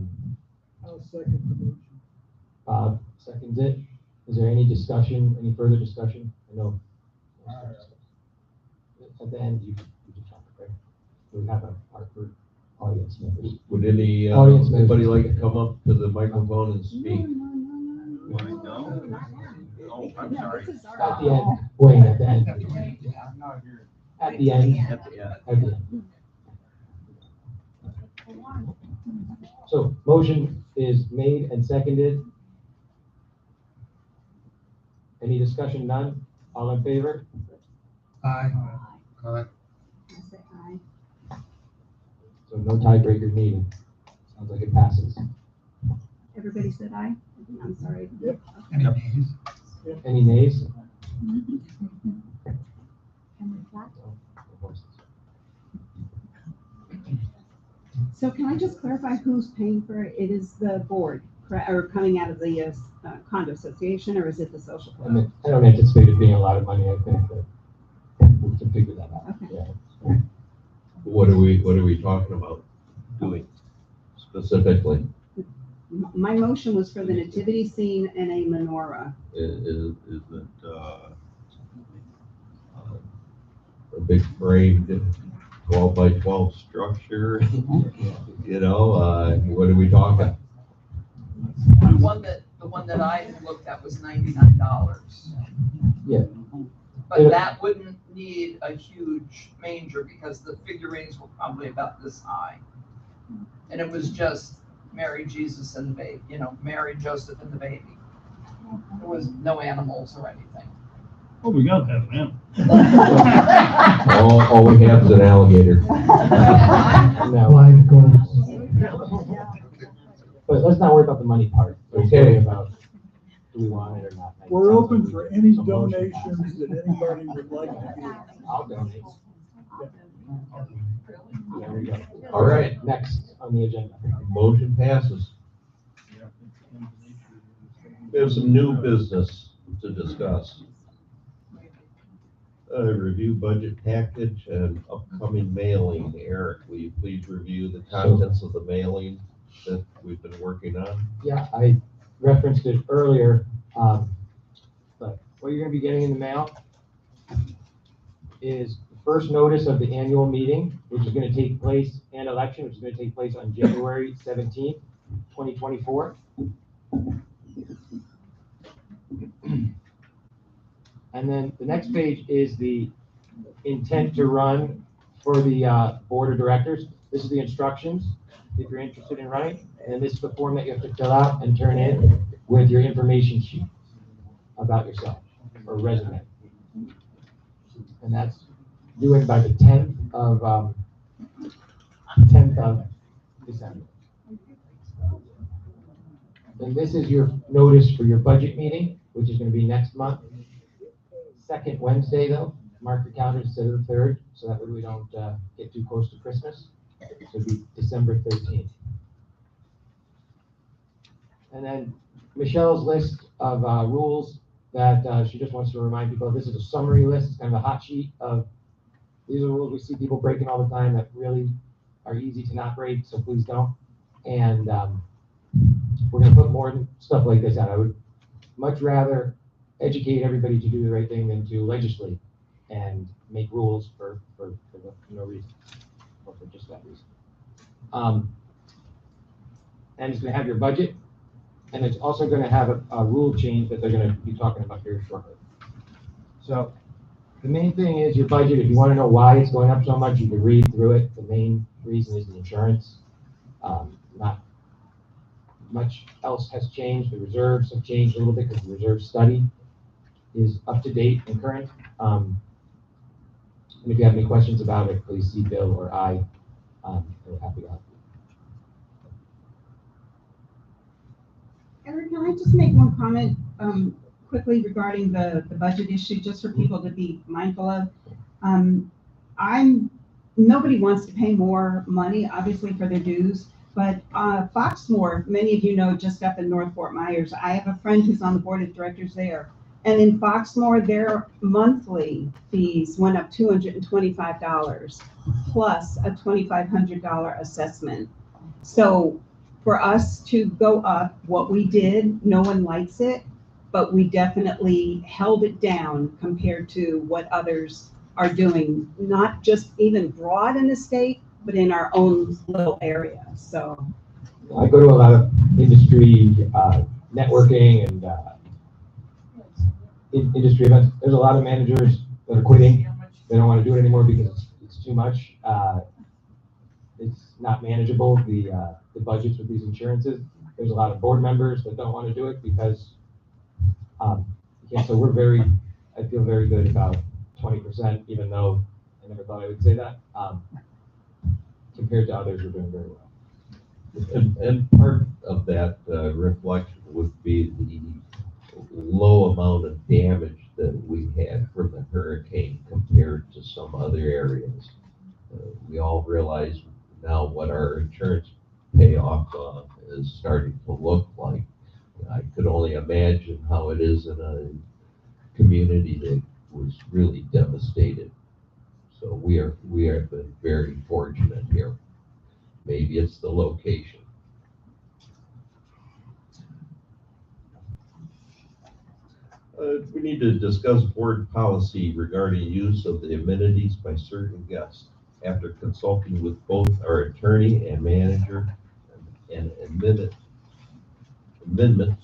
second the motion. Bob seconds it. Is there any discussion, any further discussion? I know. At the end, you can talk, right? We have our audience members. Would anybody like to come up to the microphone and speak? Oh, I'm sorry. At the end, Wayne, at the end. At the end. At the end. At the end. So motion is made and seconded. Any discussion? None? All in favor? Aye. I say aye. So no tiebreaker needed. Sounds like it passes. Everybody said aye? I'm sorry. Yep. Any nays? Any nays? And with that, so can I just clarify who's paying for it? It is the board, correct, or coming out of the condo association, or is it the social club? I don't anticipate it being a lot of money. I think that we can figure that out. Okay. Yeah. What are we talking about doing specifically? My motion was for the nativity scene and a menorah. Is it, a big framed 12 by 12 structure? What are we talking? The one that I had looked at was $99. Yeah. But that wouldn't need a huge manger because the figurines were probably about this high. And it was just Mary, Jesus, and the baby, Mary, Joseph, and the baby. There was no animals or anything. Oh, we gotta have an animal. All we have is an alligator. No, Live goals. but let's not worry about the money part. Let's worry about, do we want it or not? We're Sounds open like for any a motion donations that anybody would like to give. I'll donate. There we go. All right. Next on the agenda. Motion passes. We have some new business to discuss. Review budget package and upcoming mailing. Eric, will you please review the contents of the mailing that we've been working on? Yeah, I referenced it earlier. But what you're gonna be getting in the mail is the first notice of the annual meeting, which is gonna take place, and election, which is gonna take place on January 17th, 2024. And then the next page is the intent to run for the board of directors. This is the instructions if you're interested in running. And this is the form that you have to fill out and turn in with your information sheet about yourself or resume. And that's due in by the 10th of December. And this is your notice for your budget meeting, which is going to be next month. Second Wednesday, though. Mark your calendars instead of the 3rd, so that way we don't get too close to Christmas. So it'll be December 13th. And then Michelle's list of rules that she just wants to remind people of. This is a summary list. It's kind of a hot sheet of these are rules we see people breaking all the time that really are easy to not break, so please don't. And we're going to put more stuff like this out. I would much rather educate everybody to do the right thing than to legislate and make rules for no reason, or for just that reason. And it's going to have your budget, and it's also going to have a rule change that they're going to be talking about here shortly. So the main thing is your budget. If you want to know why it's going up so much, you can read through it. The main reason is the insurance. Not much else has changed. The reserves have changed a little bit because the reserve study is up to date and current. And if you have any questions about it, please see Bill or I. We're happy to help you. Eric, can I just make one comment quickly regarding the budget issue, just for people to be mindful of? Nobody wants to pay more money, obviously, for their dues, but Foxmore, many of you know, just up in North Fort Myers. I have a friend who's on the board of directors there. And in Foxmore, their monthly fees went up $225 plus a $2,500 assessment. So for us to go up, what we did, no one likes it, but we definitely held it down compared to what others are doing, not just even broad in the state, but in our own little area. So I go to a lot of industry networking and industry events. There's a lot of managers that are quitting. They don't want to do it anymore because it's too much. It's not manageable, the budgets with these insurances. There's a lot of board members that don't want to do it because so I feel very good about 20%, even though I never thought I would say that. Compared to others, we're doing very well. And part of that reflection would be the low amount of damage that we had from the hurricane compared to some other areas. We all realize now what our insurance payoff is starting to look like. I could only imagine how it is in a community that was really devastated. So we have been very fortunate here. Maybe it's the location. We need to discuss board policy regarding use of the amenities by certain guests. After consulting with both our attorney and manager, an amendment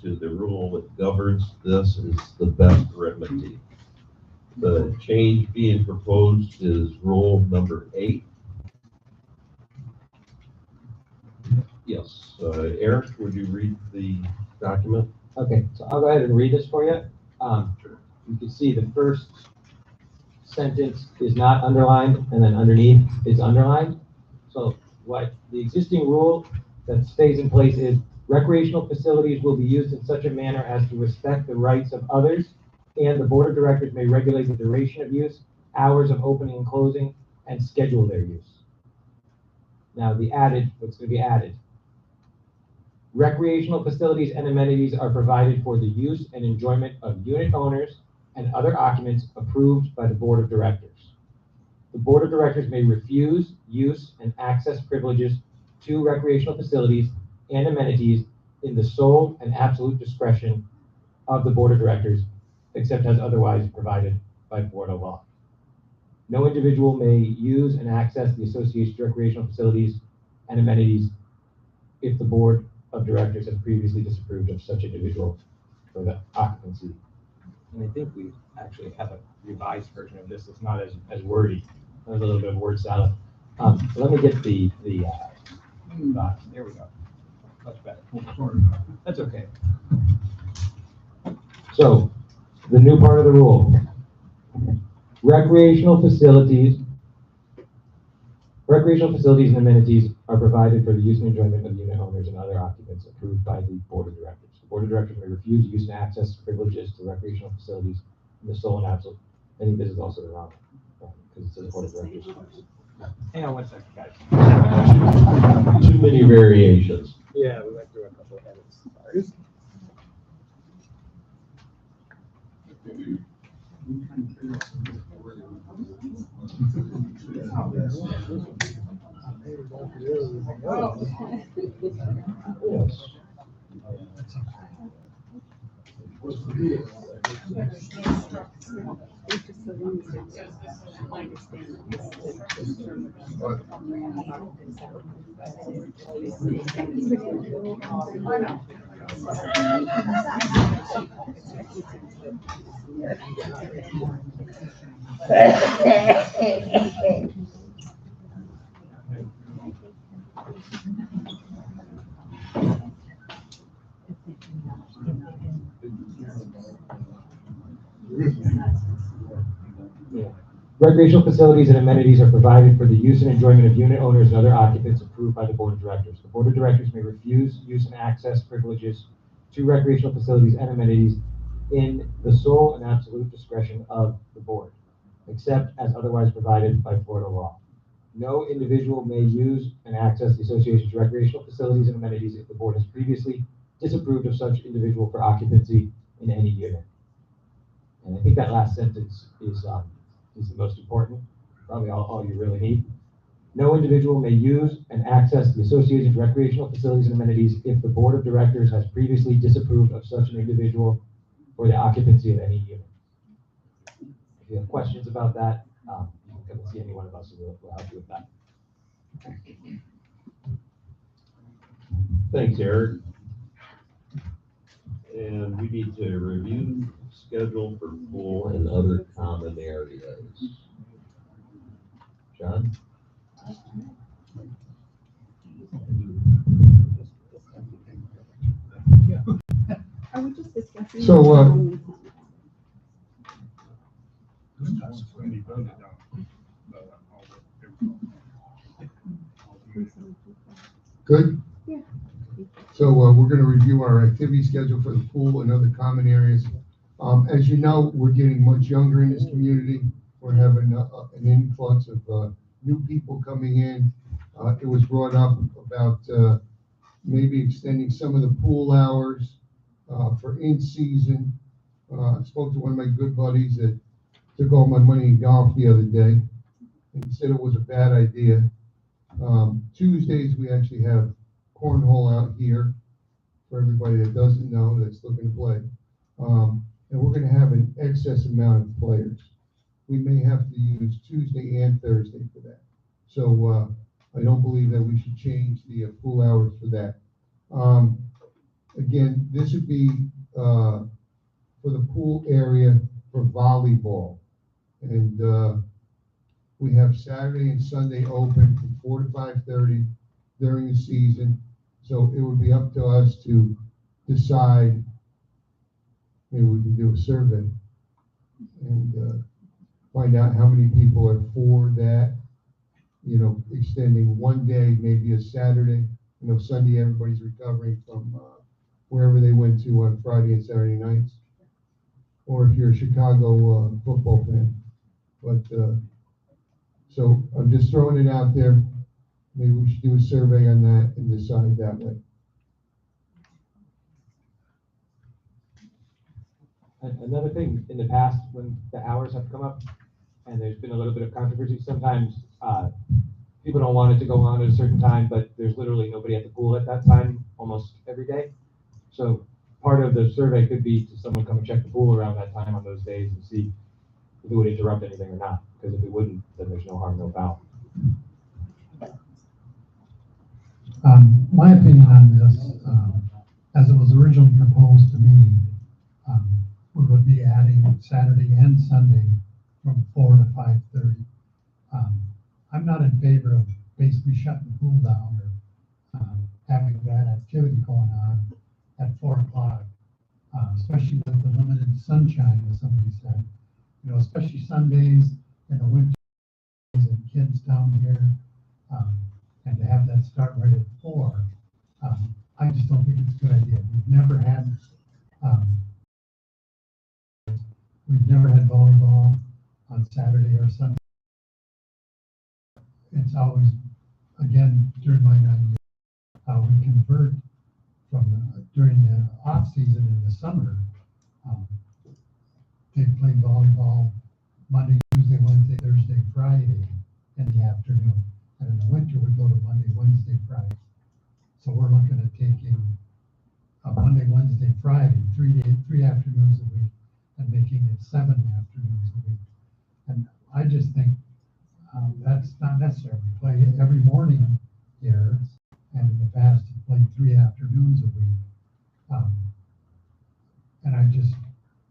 to the rule that governs this is the best remedy. The change being proposed is rule number 8. Yes, Eric, would you read the document? Okay, so I'll go ahead and read this for you. You can see the first sentence is not underlined, and then underneath is underlined. So what the existing rule that stays in place is recreational facilities will be used in such a manner as to respect the rights of others, and the board of directors may regulate the duration of use, hours of opening and closing, and schedule their use. Now what's going to be added. Recreational facilities and amenities are provided for the use and enjoyment of unit owners and other occupants approved by the board of directors. The board of directors may refuse use and access privileges to recreational facilities and amenities in the sole and absolute discretion of the board of directors except as otherwise provided by Florida law. No individual may use and access the association's recreational facilities and amenities if the board of directors has previously disapproved of such individual for the occupancy. And I think we actually have a revised version of this. It's not as wordy. There's a little bit of word salad. Let me get the box. There we go. Much better. That's okay. So, the new part of the rule. Recreational facilities and amenities are provided for the use and enjoyment of unit owners and other occupants approved by the board of directors. The board of directors may refuse use and access privileges to recreational facilities in the sole and absolute. I think this is also the wrong, because it says board of directors. Hang on one second, guys. Too many variations. Yeah, we went through a couple of edits. Sorry. Recreational facilities and amenities are provided for the use and enjoyment of unit owners and other occupants approved by the board of directors. The board of directors may refuse use and access privileges to recreational facilities and amenities in the sole and absolute discretion of the board, except as otherwise provided by Florida law. No individual may use and access the association's recreational facilities and amenities if the board has previously disapproved of such individual for occupancy in any unit. And I think that last sentence is the most important, probably all you really need. No individual may use and access the association's recreational facilities and amenities if the board of directors has previously disapproved of such an individual for the occupancy of any unit. If you have questions about that, you can come and see any one of us and we'll help you with that. Thanks, Eric. And we need to review schedule for pool and other common areas. John? Are we just discussing? So, good? Yeah. So we're going to review our activity schedule for the pool and other common areas. As you know, we're getting much younger in this community. We're having an influx of new people coming in. It was brought up about maybe extending some of the pool hours for in-season. I spoke to one of my good buddies that took all my money in golf the other day, and he said it was a bad idea. Tuesdays, we actually have cornhole out here for everybody that doesn't know, that's looking to play. And we're going to have an excess amount of players. We may have to use Tuesday and Thursday for that. So I don't believe that we should change the pool hours for that. Again, this would be for the pool area for volleyball. And we have Saturday and Sunday open from 4 to 5:30 during the season. So it would be up to us to decide. Maybe we can do a survey and find out how many people are for that. You know, extending one day, maybe a Saturday. You know, Sunday everybody's recovering from wherever they went to on Friday and Saturday nights. Or if you're a Chicago football fan. But so I'm just throwing it out there. Maybe we should do a survey on that and decide that way. Another thing, in the past, when the hours have come up, and there's been a little bit of controversy, sometimes people don't want it to go on at a certain time, but there's literally nobody at the pool at that time almost every day. So part of the survey could be to someone come and check the pool around that time on those days and see if it would interrupt anything or not, because if it wouldn't, then there's no harm, no foul. My opinion on this, as it was originally proposed to me, we would be adding Saturday and Sunday from 4 to 5:30. I'm not in favor of basically shutting the pool down or having that activity going on at 4 o'clock, especially with the limited sunshine, as somebody said. You know, especially Sundays in the winter and kids down here, and to have that start right at 4, I just don't think it's a good idea. We've never had volleyball on Saturday or Sunday. It's always, again, during my 9 years, we convert from during the off season in the summer. They play volleyball Monday, Tuesday, Wednesday, Thursday, Friday in the afternoon. And in the winter, we go to Monday, Wednesday, Friday. So we're looking at taking a Monday, Wednesday, Friday, 3 afternoons a week, and making it 7 afternoons a week. And I just think that's not necessary. We play every morning here, and in the past, we played 3 afternoons a week. And I just,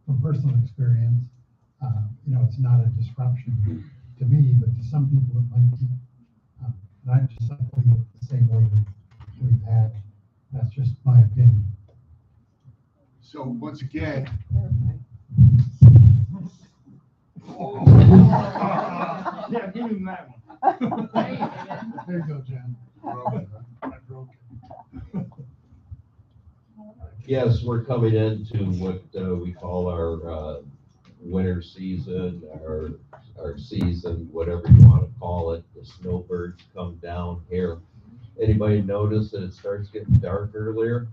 from personal experience, you know, it's not a disruption to me, but to some people it might be. And I just don't believe it the same way we've had. That's just my opinion. So once again. Yeah, give him that one. There you go, Jen. I broke it. Yes, we're coming into what we call our winter season, our season, whatever you want to call it. The snowbirds come down here. Anybody notice that it starts getting dark earlier?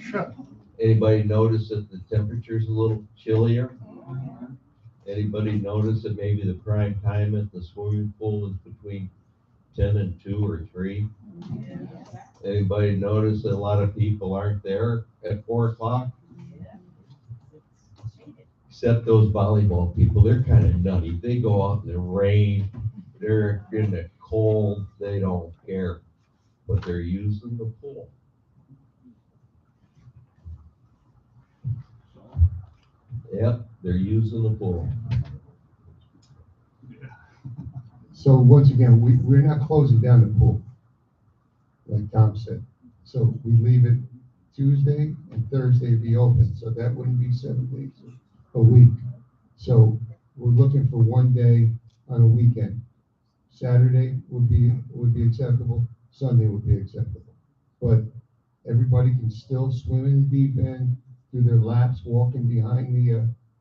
Sure. Anybody notice that the temperature's a little chillier? Anybody notice that maybe the prime time at the swimming pool is between 10 and 2 or 3? Anybody notice that a lot of people aren't there at 4 o'clock? Except those volleyball people, they're kind of nutty. They go out in the rain, they're in the cold, they don't care, but they're using the pool. Yep, they're using the pool. So once again, we're not closing down the pool, like Tom said. So we leave it Tuesday and Thursday be open, so that wouldn't be 7 days a week. So we're looking for 1 day on a weekend. Saturday would be acceptable, Sunday would be acceptable. But everybody can still swim in the deep end, do their laps, walking behind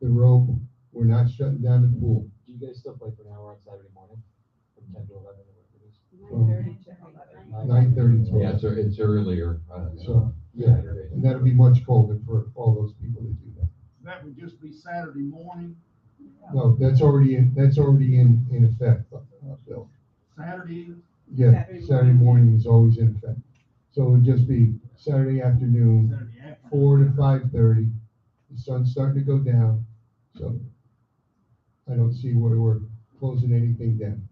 the rope. We're not shutting down the pool. Do you guys still play for an hour on Saturday morning? From 10 to 11 or whatever it is? 9:30 to Yeah, it's earlier. So, yeah, and that'll be much colder for all those people that do that. That would just be Saturday morning, No, that's already in effect, Bill. Saturday. Yeah, Saturday morning is always in effect. So it would just be Saturday afternoon, Saturday afternoon. 4 to 5:30. The sun's starting to go down, so I don't see where we're closing anything down.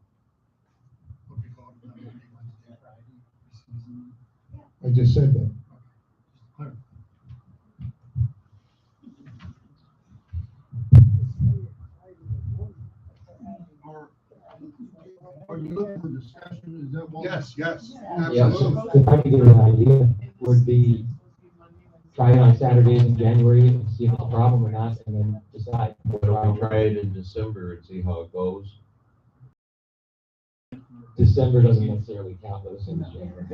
I just said that. Are you looking for discussion? Is that what? Yes, Yes, absolutely. if I could give you an idea, would be try it on Saturdays in January and see if it's a problem or not, and then decide. Why don't we try it in December and see how it goes? December doesn't necessarily count those in January.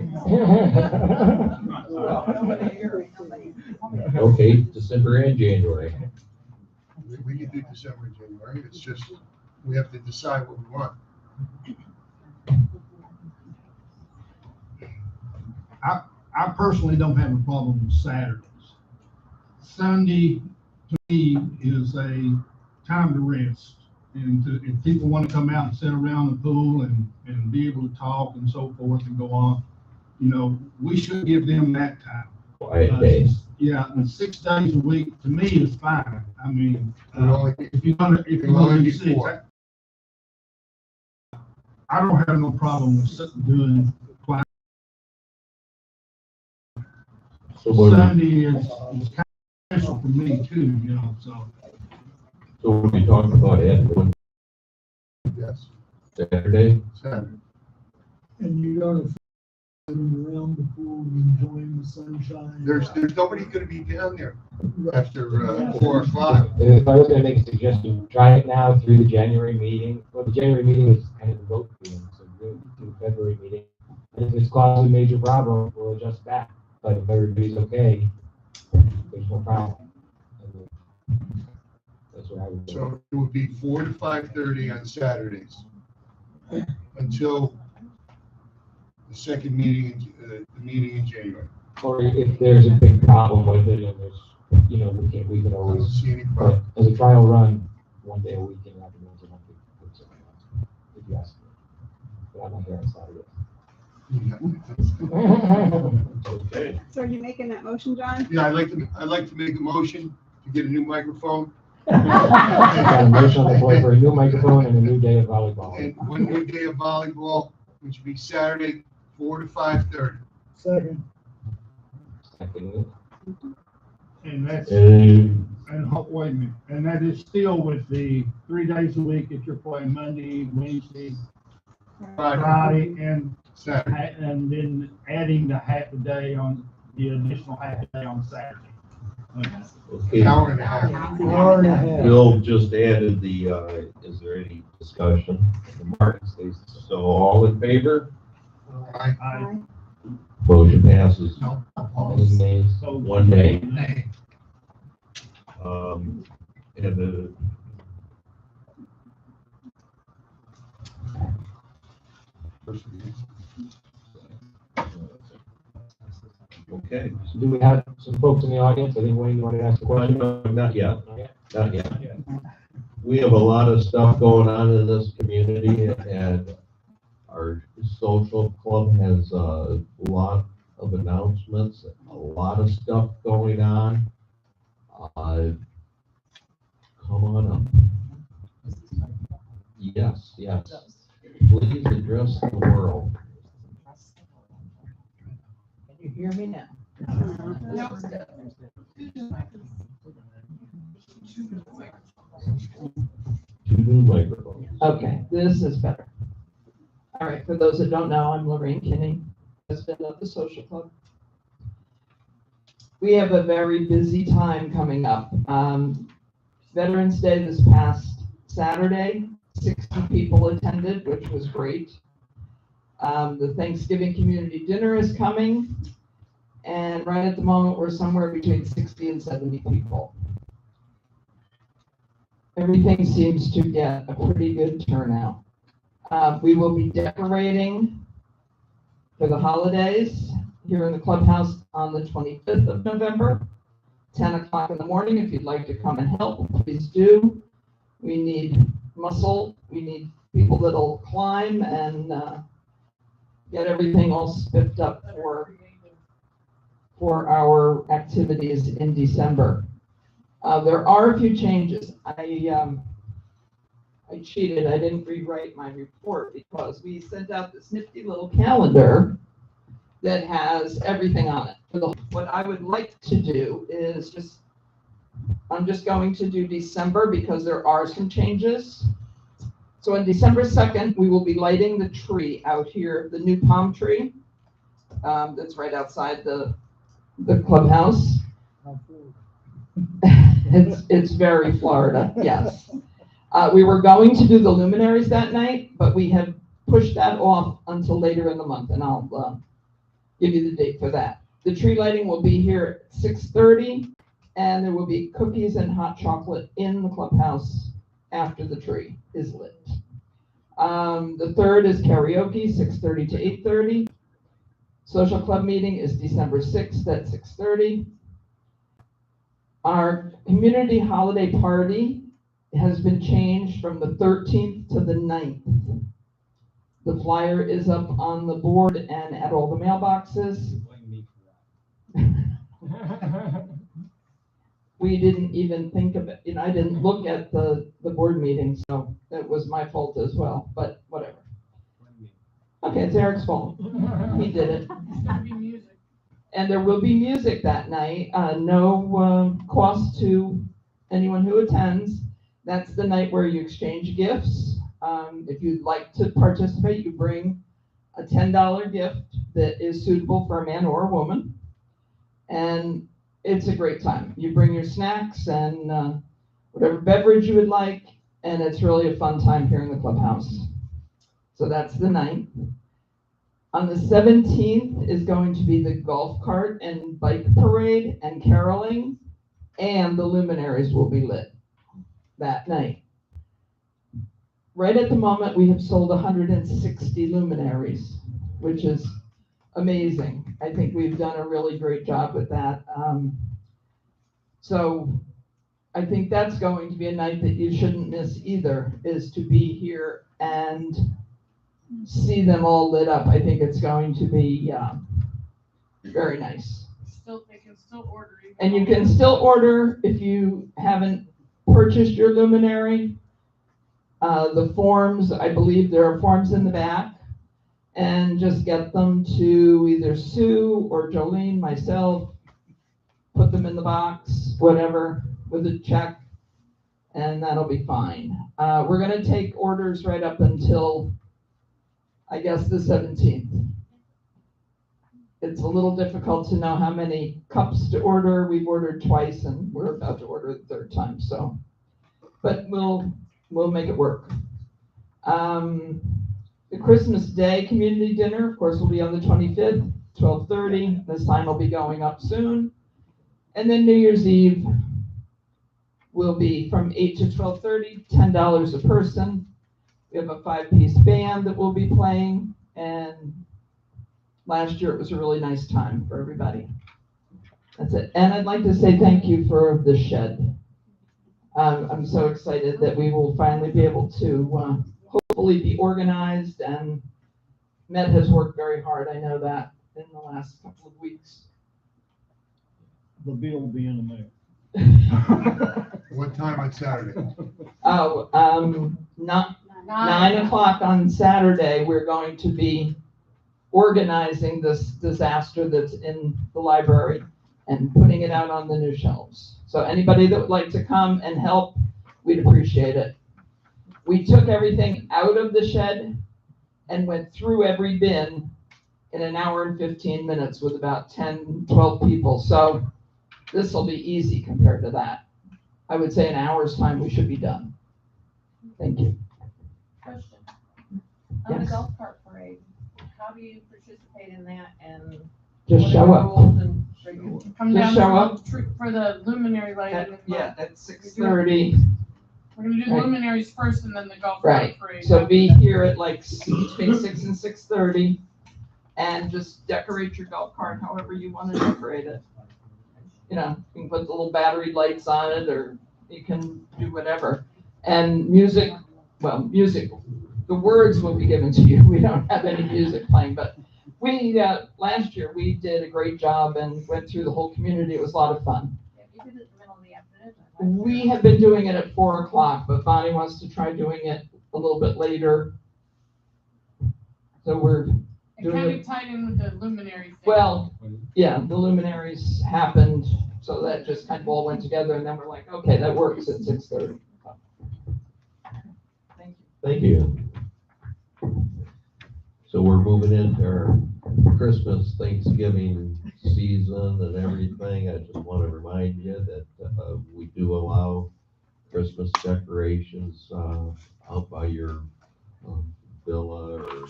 Okay, December and January. We can do December and January. It's just, we have to decide what we want. I personally don't have a problem with Saturdays. Sunday, to me, is a time to rest. And if people want to come out and sit around the pool and be able to talk and so forth and go on, you know, we should give them that time. Quiet days. Yeah, and 6 days a week, to me, is fine. I mean, Well, if you're gonna do six, I don't have no problem with doing class. Sunday is kind of special for me too, you know, so. So we'll be talking about it Yes, Saturday. Saturday. And you're gonna sitting around the pool, enjoying the sunshine. There's nobody gonna be down there after 4 o'clock. If I was gonna make a suggestion, try it now through the January meeting. Well, the January meeting is kind of the vote meeting, so do it through the February meeting. And if it's causing a major problem, we'll adjust back. But if everybody's okay, there's no problem. That's what I would do. So it would be 4 to 5:30 on Saturdays until the second meeting, the meeting in January. Or if there's a big problem with it and there's, we can I don't always, see any but problem. as a trial run, one day a week and afternoons a month, if you ask me. But I'm not here on Saturday. Okay. So are you making that motion, John? Yeah, I'd like to make a motion to get a new microphone Got a motion on the floor for a new microphone and a new day of volleyball. and one new day of volleyball, which would be Saturday, 4 to 5:30. Second. Second. And that's, And wait a minute, and that is still with the 3 days a week that you're playing Monday, Wednesday, Friday, and Saturday. and then adding the half a day on, the additional half a day on Saturday. okay, Hour and a half. Hour and a half. Bill just added the, is there any discussion? Mark says, so all in favor? I, Motion passes. Any nays? so. One day. And okay. So do we have some folks in the audience? I think Wayne wanted to ask a question. No, not yet. Not yet. We have a lot of stuff going on in this community, and our social club has a lot of announcements, a lot of stuff going on. Come on up. Yes, yes. Please address the world. Can you hear me now? Two new microphones. Okay, this is better. All right, for those that don't know, I'm Lorraine Kinney, president of the social club. We have a very busy time coming up. Veterans Day this past Saturday, 60 people attended, which was great. The Thanksgiving community dinner is coming, and right at the moment, we're somewhere between 60 and 70 people. Everything seems to get a pretty good turnout. We will be decorating for the holidays here in the clubhouse on the 25th of November, 10 o'clock in the morning. If you'd like to come and help, please do. We need muscle. We need people that'll climb and get everything all spiffed up for our activities in December. There are a few changes. I cheated. I didn't rewrite my report because we sent out this nifty little calendar that has everything on it. What I would like to do is I'm just going to do December because there are some changes. So on December 2nd, we will be lighting the tree out here, the new palm tree that's right outside the clubhouse. It's very Florida, yes. We were going to do the luminaries that night, but we have pushed that off until later in the month, and I'll give you the date for that. The tree lighting will be here at 6:30, and there will be cookies and hot chocolate in the clubhouse after the tree is lit. The 3rd is karaoke, 6:30 to 8:30. Social club meeting is December 6th at 6:30. Our community holiday party has been changed from the 13th to the 9th. The flyer is up on the board and at all the mailboxes. We didn't even think of it, I didn't look at the board meeting, so it was my fault as well, but whatever. Okay, it's Eric's fault. He did it. It's gonna be music. And there will be music that night, no cost to anyone who attends. That's the night where you exchange gifts. If you'd like to participate, you bring a $10 gift that is suitable for a man or a woman. And it's a great time. You bring your snacks and whatever beverage you would like, and it's really a fun time here in the clubhouse. So that's the 9th. On the 17th is going to be the golf cart and bike parade and caroling, and the luminaries will be lit that night. Right at the moment, we have sold 160 luminaries, which is amazing. I think we've done a really great job with that. So I think that's going to be a night that you shouldn't miss either, is to be here and see them all lit up. I think it's going to be very nice. They can still order. And you can still order if you haven't purchased your luminary. The forms, I believe there are forms in the back, and just get them to either Sue or Jolene, myself, put them in the box, whatever, with a check, and that'll be fine. We're gonna take orders right up until, I guess, the 17th. It's a little difficult to know how many cups to order. We've ordered twice and we're about to order the 3rd time, so, but we'll make it work. The Christmas Day community dinner, of course, will be on the 25th, 12:30. The sign will be going up soon. And then New Year's Eve will be from 8 to 12:30, $10 a person. We have a 5-piece band that will be playing, and last year it was a really nice time for everybody. That's it. And I'd like to say thank you for the shed. I'm so excited that we will finally be able to hopefully be organized, and Met has worked very hard. I know that in the last couple of weeks. The bill will be in the mail. What time on Saturday? Oh, not 9 o'clock on Saturday. We're going to be organizing this disaster that's in the library and putting it out on the new shelves. So anybody that would like to come and help, we'd appreciate it. We took everything out of the shed and went through every bin in an hour and 15 minutes with about 10, 12 people. So this will be easy compared to that. I would say in an hour's time, we should be done. Thank you. Question. On the Yes. golf cart parade, how do you participate in that, and Just what show are the up. rules and regulations? Come Just down show for up. for the luminary lighting. Yeah, at 6:30. We're gonna do Right. luminaries first and then the golf cart Right. parade. So be here at like between 6 and 6:30 and just decorate your golf cart however you want to decorate it. You know, you can put the little battery lights on it, or you can do whatever. And music, the words will be given to you. We don't have any music playing, but we, last year, we did a great job and went through the whole community. It was a lot of fun. Yeah, you did it in the middle of the afternoon. We have been doing it at 4 o'clock, but Bonnie wants to try doing it a little bit later. So we're It kind of tied in with the luminary thing. well, yeah, the luminaries happened, so that just kind of all went together, and then we're like, okay, that works at 6:30. Thank you. So we're moving into our Christmas, Thanksgiving season and everything. I just want to remind you that we do allow Christmas decorations out by your villa or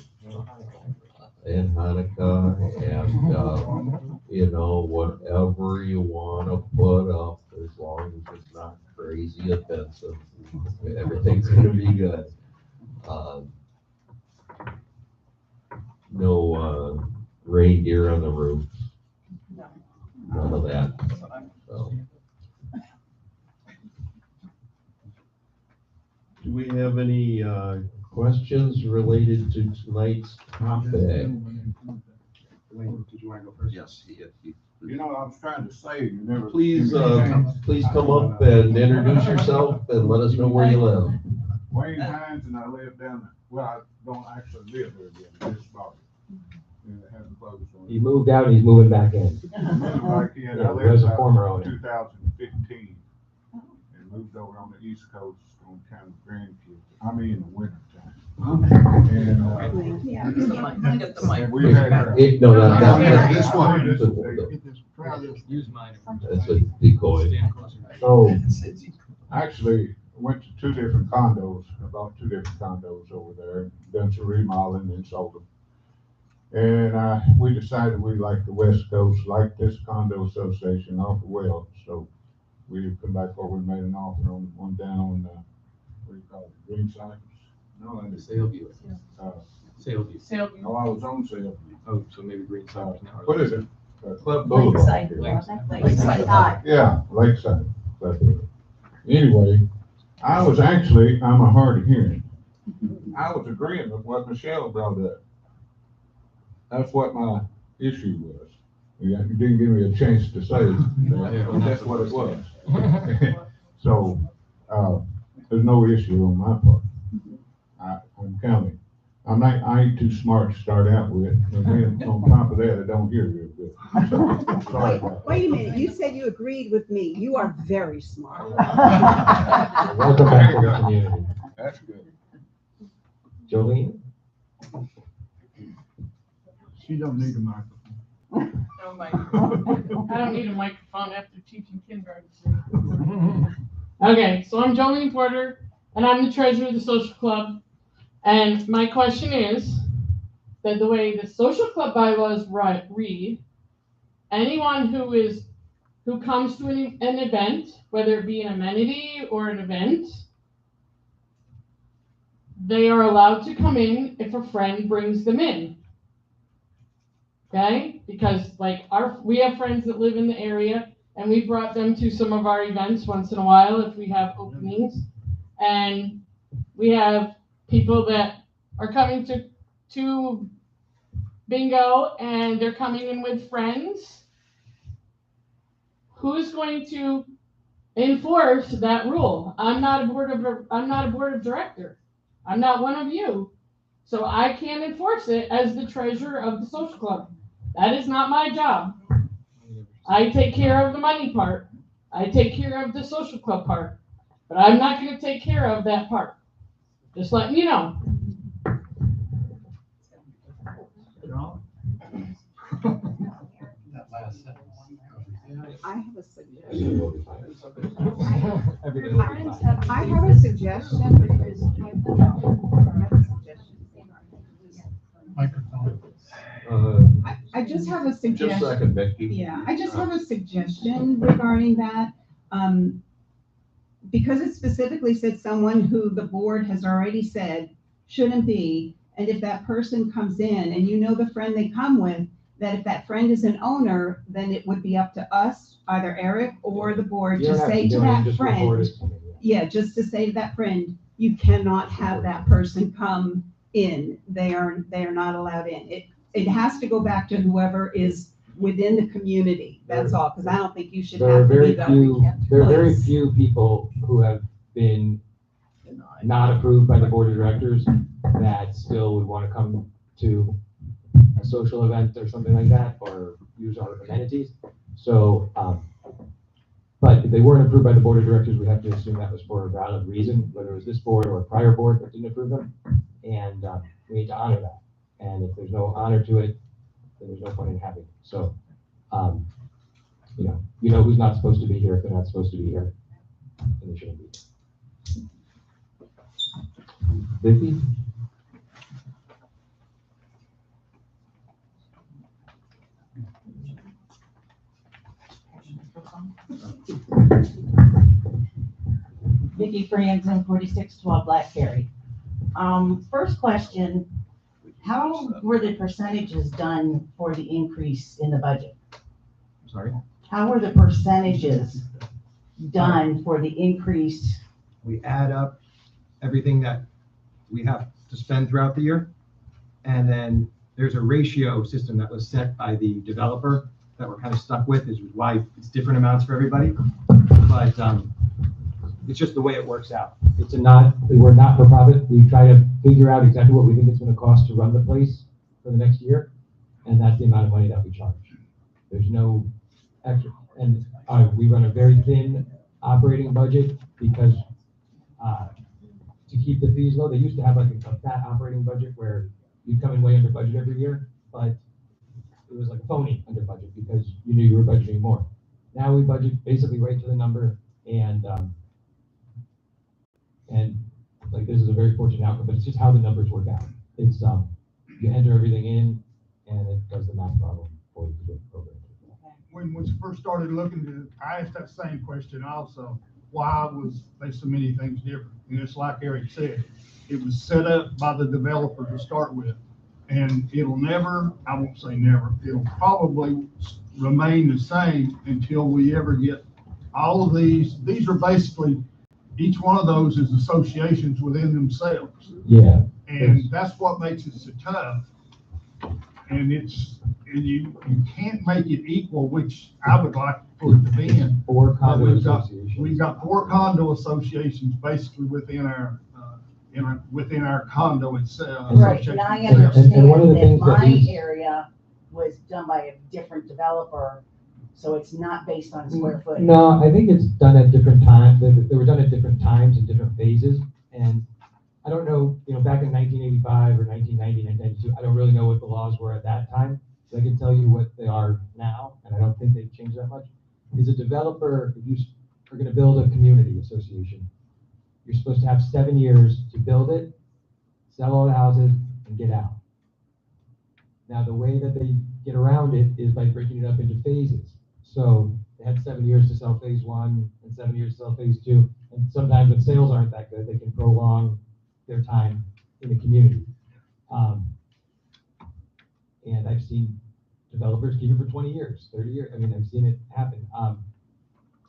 in Hanukkah, and you know, whatever you want to put up, as long as it's not crazy offensive, everything's gonna be good. No reindeer on the roof. None of that. So. Do we have any questions related to tonight's topic? Did you want to go first? Yes, You know, I was trying to say, you never. Please come up and introduce yourself and let us know where you live. Wayne Hines, and I live down, well, I don't actually live there yet, just bought it. And it hasn't closed on He moved out, he's moving back in. Back in, Yeah, I he was lived a former out owner. in 2015. And moved over on the East Coast on kind of grandkids, I mean, in the winter time. And, Yeah. Get the mic. and we had. No, that's This one. Use mine. That's a decoy. Stand closer. So, actually, went to two different condos, about two different condos over there, done some remodeling and sold them. And, we decided we liked the West Coast, like this condo association offer well, so we come back over and made an offer on one down on, what do you call it, Green Cypress? No, I just, Sailview. uh, Sailview. Sailview. no, I was on sale. Oh, so maybe Green Cypress now. What is it? Club Boulevard. Lakeside. Yeah, Lakeside. That's it. Anyway, I'm a hard of hearing. I was agreeing with what Michelle brought up. That's what my issue was. You didn't give me a chance to say that, but that's what it was. So, there's no issue on my part. I'm counting. I ain't too smart to start out with, and then on top of that, I don't hear real good. So, sorry about that. Wait a minute, you said you agreed with me. You are very smart. Welcome back to the community. That's good. Jolene? She don't need a microphone. No microphone. I don't need a microphone after teaching kindergarten. Okay, so I'm Jolene Porter, and I'm the treasurer of the social club. And my question is that the way the social club bylaws read, anyone who comes to an event, whether it be an amenity or an event, they are allowed to come in if a friend brings them in. Okay? Because we have friends that live in the area, and we brought them to some of our events once in a while if we have openings. And we have people that are coming to bingo and they're coming in with friends. Who's going to enforce that rule? I'm not a board of director. I'm not one of you. So I can't enforce it as the treasurer of the social club. That is not my job. I take care of the money part. I take care of the social club part. But I'm not going to take care of that part. Just letting you know. I have a suggestion. I have a suggestion. Microphone. I just have a Just a suggestion. second, Becky. Yeah, I just have a suggestion regarding that. Because it specifically said someone who the board has already said shouldn't be, and if that person comes in and you know the friend they come with, that if that friend is an owner, then it would be up to us, either Eric or the board, You to don't have say do to anything, that just report friend, it. yeah, just to say to that friend, you cannot have that person come in. They are not allowed in. It has to go back to whoever is within the community. That's all, because I don't think you should There are have to very be the few police. people who have been not approved by the board of directors that still would want to come to a social event or something like that, or use our amenities. So, but if they weren't approved by the board of directors, we have to assume that was for a valid reason, whether it was this board or a prior board that didn't approve them. And we need to honor that. And if there's no honor to it, then there's no point in having it. So, you know who's not supposed to be here if they're not supposed to be here, and they shouldn't be. Vicky? Vicki Franzen, 4612 Blackberry. First question, how were the percentages done for the increase in the budget? Sorry? How were the percentages done for the increase? We add up everything that we have to spend throughout the year. And then there's a ratio system that was set by the developer that we're kind of stuck with, is why it's different amounts for everybody. But it's just the way it works out. We're not for profit. We try to figure out exactly what we think it's gonna cost to run the place for the next year, and that's the amount of money that we charge. There's no extra, and we run a very thin operating budget because to keep the fees low. They used to have like a fat operating budget where you'd come in way under budget every year, but it was like phony under budget because you knew you were budgeting more. Now we budget basically right to the number, and like this is a very fortunate outcome, but it's just how the numbers work out. It's you enter everything in, and it does the math problem for you to get the program. When we first started looking at it, I asked that same question also. Why was there so many things different? And it's like Eric said, it was set up by the developer to start with. And it'll never, I won't say never, it'll probably remain the same until we ever get all of these. These are basically, each one of those is associations within themselves. Yeah. And that's what makes it so tough. And you can't make it equal, which I would like for it to be in. Four condo associations. We've got 4 condo associations basically within our condo itself. Right, and I And understand one of the that things that my is- area was done by a different developer, so it's not based on square footage. No, I think it's done at different times. They were done at different times and different phases. And I don't know, back in 1985 or 1990, 1992, I don't really know what the laws were at that time. So I can tell you what they are now, and I don't think they've changed that much. Is a developer, if you are going to build a community association, you're supposed to have 7 years to build it, sell all the houses, and get out. Now, the way that they get around it is by breaking it up into phases. So they had 7 years to sell phase 1 and 7 years to sell phase 2. And sometimes when sales aren't that good, they can prolong their time in the community. And I've seen developers keep it for 20 years, 30 years. I mean, I've seen it happen.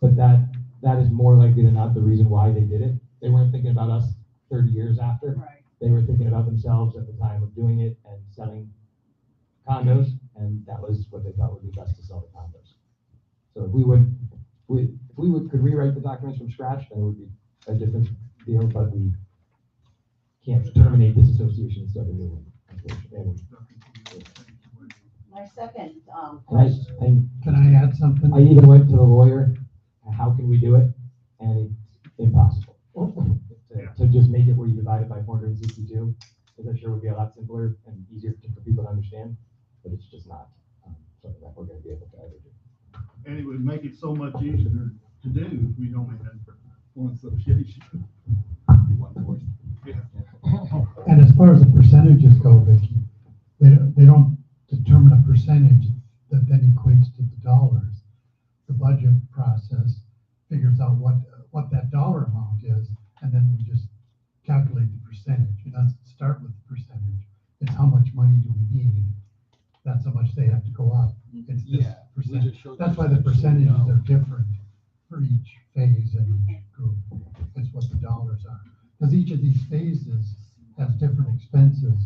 But that is more likely than not the reason why they did it. They weren't thinking about us 30 years after. Right. They were thinking about themselves at the time of doing it and selling condos, and that was what they thought would be best to sell the condos. So if we could rewrite the documents from scratch, then it would be a different deal, but we can't terminate this association and start a new one, unfortunately. My second, Can I add something? I even went to the lawyer, how can we do it? And it's impossible. To just make it where you divide it by 462, because I'm sure would be a lot simpler and easier for people to understand, but it's just not something that we're going to be able to ever do. And it would make it so much easier to do if we only had one association. Yeah. And as far as the percentages go, Vicki, they don't determine a percentage that then equates to the dollars. The budget process figures out what that dollar amount is, and then we just calculate the percentage. It doesn't start with the percentage. It's how much money do we need. That's how much they have to go up. It's this percent. That's why the percentages are different for each phase and each group. It's what the dollars are. Because each of these phases has different expenses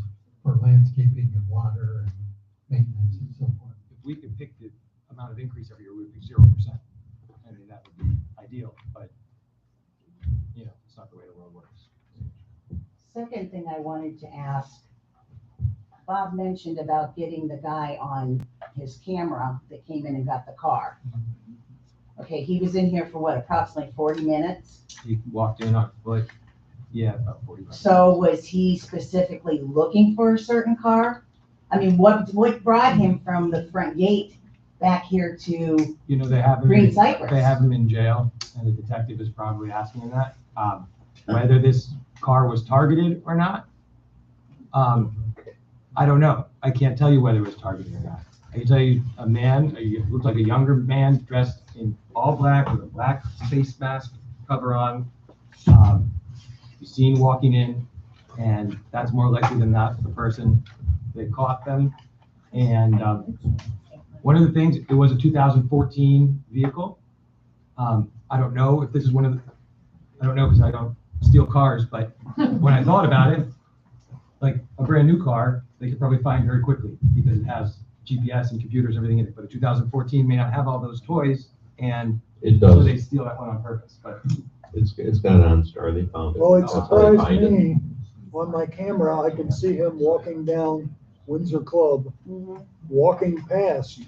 for landscaping and water and maintenance and so forth. If we could pick the amount of increase every year, it would be 0%. I mean, that would be ideal, but it's not the way the world works. second thing I wanted to ask, Bob mentioned about getting the guy on his camera that came in and got the car. Okay, he was in here for what, approximately 40 minutes? He walked in on foot. Yeah, about 40 minutes. So was he specifically looking for a certain car? I mean, what brought him from the front gate back here to They have him Green Cypress? They have him in jail, and the detective is probably asking him that. Whether this car was targeted or not, I don't know. I can't tell you whether it was targeted or not. I can tell you a man, looked like a younger man dressed in all black with a black face mask cover on. You're seen walking in, and that's more likely than not the person that caught them. And one of the things, it was a 2014 vehicle. I don't know if this is I don't know because I don't steal cars, but when I thought about it, like a brand new car, they could probably find very quickly because it has GPS and computers, everything in it, but a 2014 may not have all those toys, and It so does. they steal that one on purpose, but. It's got an OnStar, they found it. Well, it That's how they surprised find it. me, on my camera, I could see him walking down Windsor Club, walking past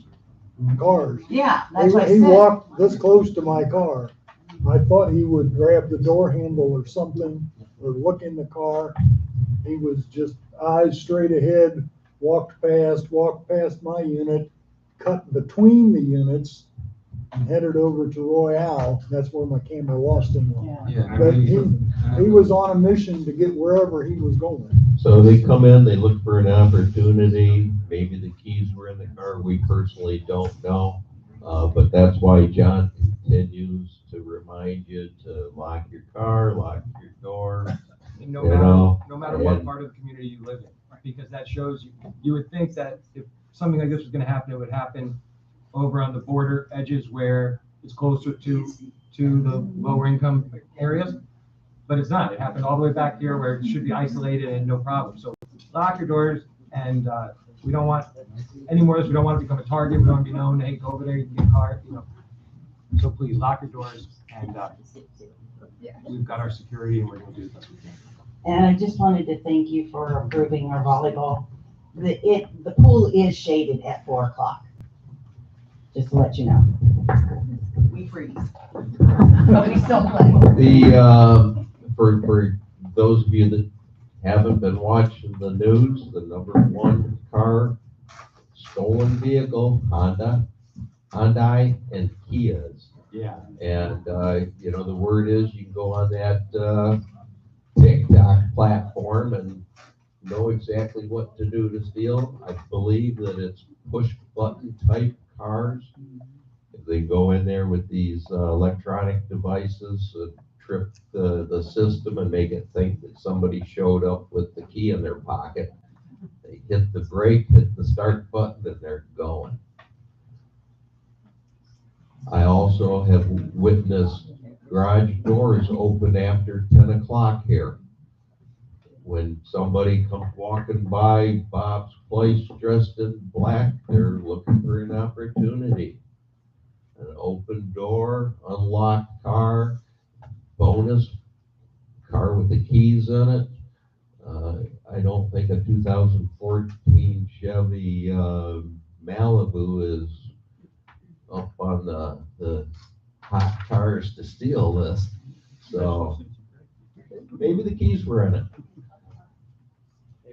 cars. Yeah, that's what I He said. walked this close to my car. I thought he would grab the door handle or something, or look in the car. He was just eyes straight ahead, walked past my unit, cut between the units, and headed over to Royale. That's where my camera lost him. Yeah. But he was on a mission to get wherever he was going. So they come in, they look for an opportunity, maybe the keys were in the car, we personally don't know. But that's why John continues to remind you to lock your car, lock your door. No You matter, know, no matter what and- part of the community you live in, because that shows you would think that if something like this was gonna happen, it would happen over on the border edges where it's closer to the lower income areas, but it's not. It happened all the way back here where it should be isolated and no problem. So lock your doors, and we don't want any more of this. We don't want to become a target. We don't want to be known, hey, go over there, you can get caught, you know. So please lock your doors, and we've got our security, and we're gonna do the best we can. And I just wanted to thank you for approving our volleyball. The pool is shaded at 4 o'clock. Just to let you know. We freeze. But we still play. For those of you that haven't been watching the news, the #1 car stolen vehicle, Hyundai and Kias. Yeah. And, the word is you can go on that TikTok platform and know exactly what to do to steal. I believe that it's push button type cars. If they go in there with these electronic devices, trip the system and make it think that somebody showed up with the key in their pocket. They hit the brake, hit the start button, and they're going. I also have witnessed garage doors open after 10 o'clock here. When somebody comes walking by Bob's place dressed in black, they're looking for an opportunity. An open door, unlocked car, bonus car with the keys in it. I don't think a 2014 Chevy Malibu is up on the hot cars to steal list. So maybe the keys were in it.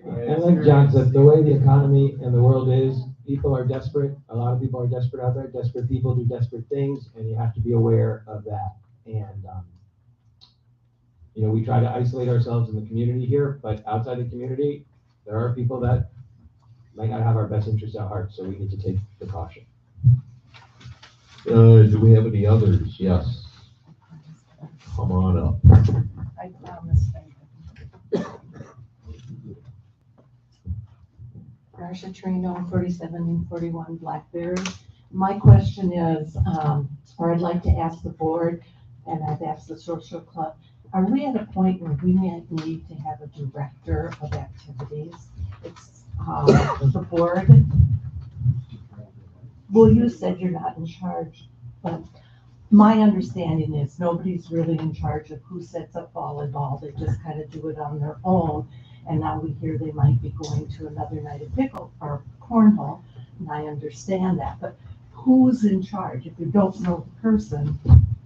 And like John said, the way the economy and the world is, people are desperate. A lot of people are desperate out there. Desperate people do desperate things, and you have to be aware of that. And, we try to isolate ourselves in the community here, but outside the community, there are people that might not have our best interests at heart, so we need to take the caution. Do we have any others? Yes. Come on up. I found this thing. Marsha Trino, 4741 Blackberry. My question is, or I'd like to ask the board, and I've asked the social club, are we at a point where we might need to have a director of activities? It's the board. Well, you said you're not in charge, but my understanding is nobody's really in charge of who sets up volleyball. They just kind of do it on their own. And now we hear they might be going to another night of pickle or cornhole, and I understand that. But who's in charge? If you don't know the person,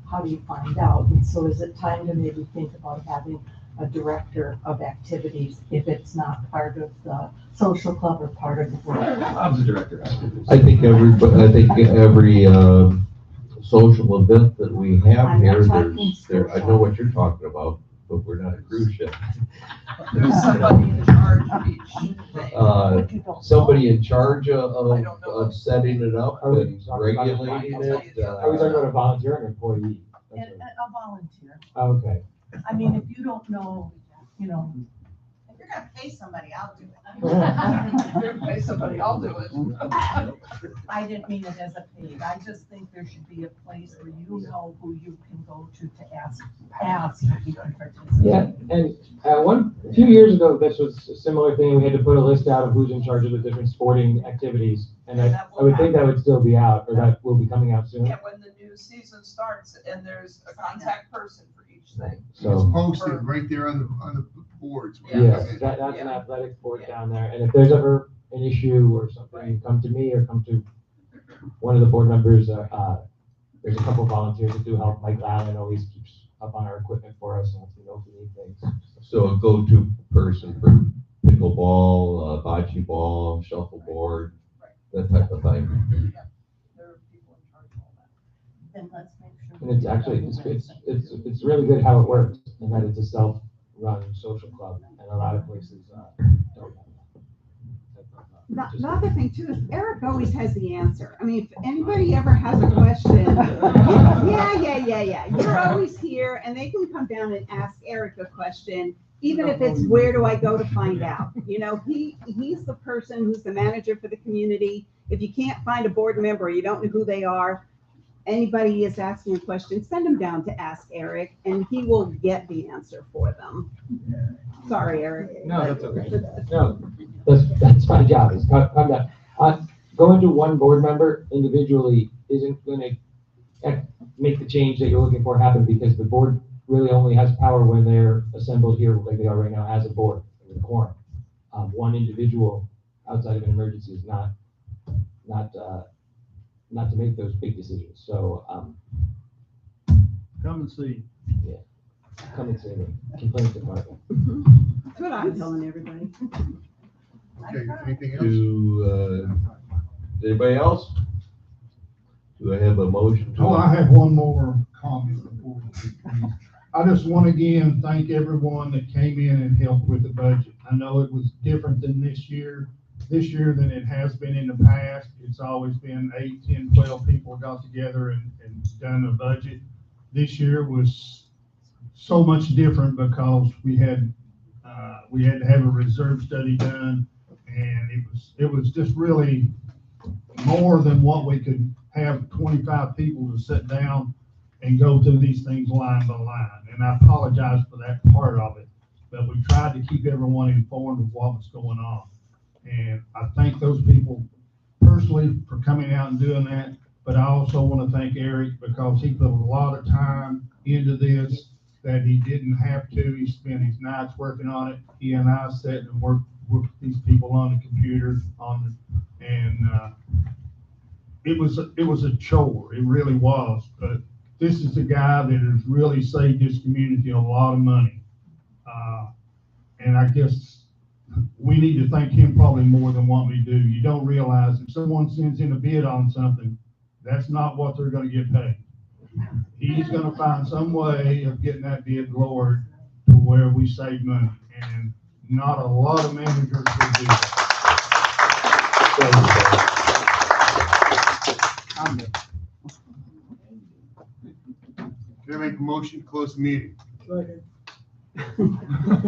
how do you find out? And so is it time to maybe think about having a director of activities if it's not part of the social club or part of the board? I'm the director. I think every social event that we have I'm here, not talking I know what you're talking about, but we're not a cruise ship. There's somebody in charge of each thing. Somebody in charge of setting it up and regulating it. Are we talking about a volunteer or an employee? A volunteer. Okay. I mean, if you don't know, if you're gonna pay somebody, I'll do it. If you're gonna pay somebody, I'll do it. I didn't mean it as a pig. I just think there should be a place where you know who you can go to ask if you can participate. Yeah, and a few years ago, this was a similar thing. We had to put a list out of who's in charge of the different sporting activities. And I would think that would still be out, or that will be coming out soon. Yeah, when the new season starts, and there's a contact person for each thing. It's So, posted right there on the boards. when you yes, come in. that's an athletic board down there. And if there's ever an issue or something, come to me or come to one of the board members. There's a couple of volunteers that do help. Mike Allen always keeps up on our equipment for us and lets me know if we need things. So a go-to person for pickleball, bocce ball, shuffleboard, that type of thing. There are people in charge of all that. Then let's make sure. And it's actually, it's really good how it works, and that it's a self-run social club, and a lot of places don't have that. The other thing too is Eric always has the answer. I mean, if anybody ever has a question, yeah. You're always here and they can come down and ask Eric a question, even if it's where do I go to find out? You know, he's the person who's the manager for the community. If you can't find a board member, or you don't know who they are, anybody is asking a question, send them down to ask Eric and he will get the answer for them. Sorry, Eric. No, that's okay. No, that's my job, is come down. Going to one board member individually isn't gonna make the change that you're looking for happen, because the board really only has power when they're assembled here like they are right now as a board, with a quorum. One individual outside of an emergency is not to make those big decisions. So, Come and see. yeah, come and see me, complaint department. That's what I'm telling everybody. Okay, anything else? Anybody else? Do I have a motion to? Oh, I have one more comment before we leave. I just want to again thank everyone that came in and helped with the budget. I know it was different than this year than it has been in the past. It's always been 8, 10, 12 people got together and done a budget. This year was so much different because we had to have a reserve study done, and it was just really more than what we could have 25 people to sit down and go through these things line by line. And I apologize for that part of it, but we tried to keep everyone informed of what was going on. And I thank those people personally for coming out and doing that. But I also want to thank Eric, because he put a lot of time into this that he didn't have to. He spent his nights working on it. He and I sat and worked with these people on the computer it was a chore. It really was. But this is a guy that has really saved this community a lot of money. And I guess we need to thank him probably more than what we do. You don't realize if someone sends in a bid on something, that's not what they're going to get paid. He's going to find some way of getting that bid lowered to where we save money. And not a lot of managers will do that. Can I make a motion to close the meeting? Second.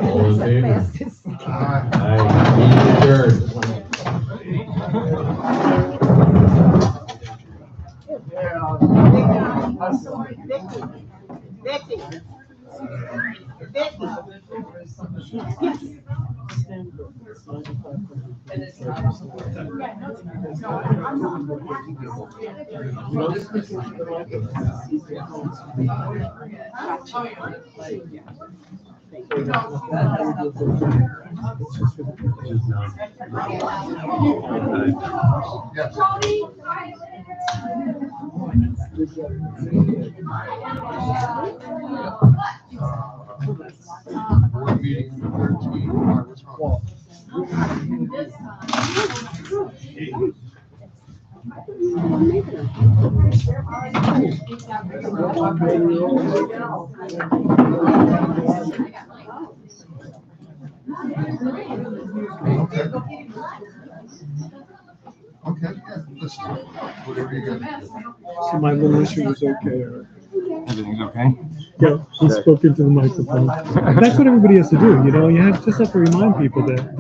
All in favor? Aye. Meeting Board meeting 13. What's wrong? Okay, yeah, listen, whatever you got to do. So my little issue is okay, Eric. Everything's okay? go. He spoke into the microphone. That's what everybody has to do, you know. You just have to remind people that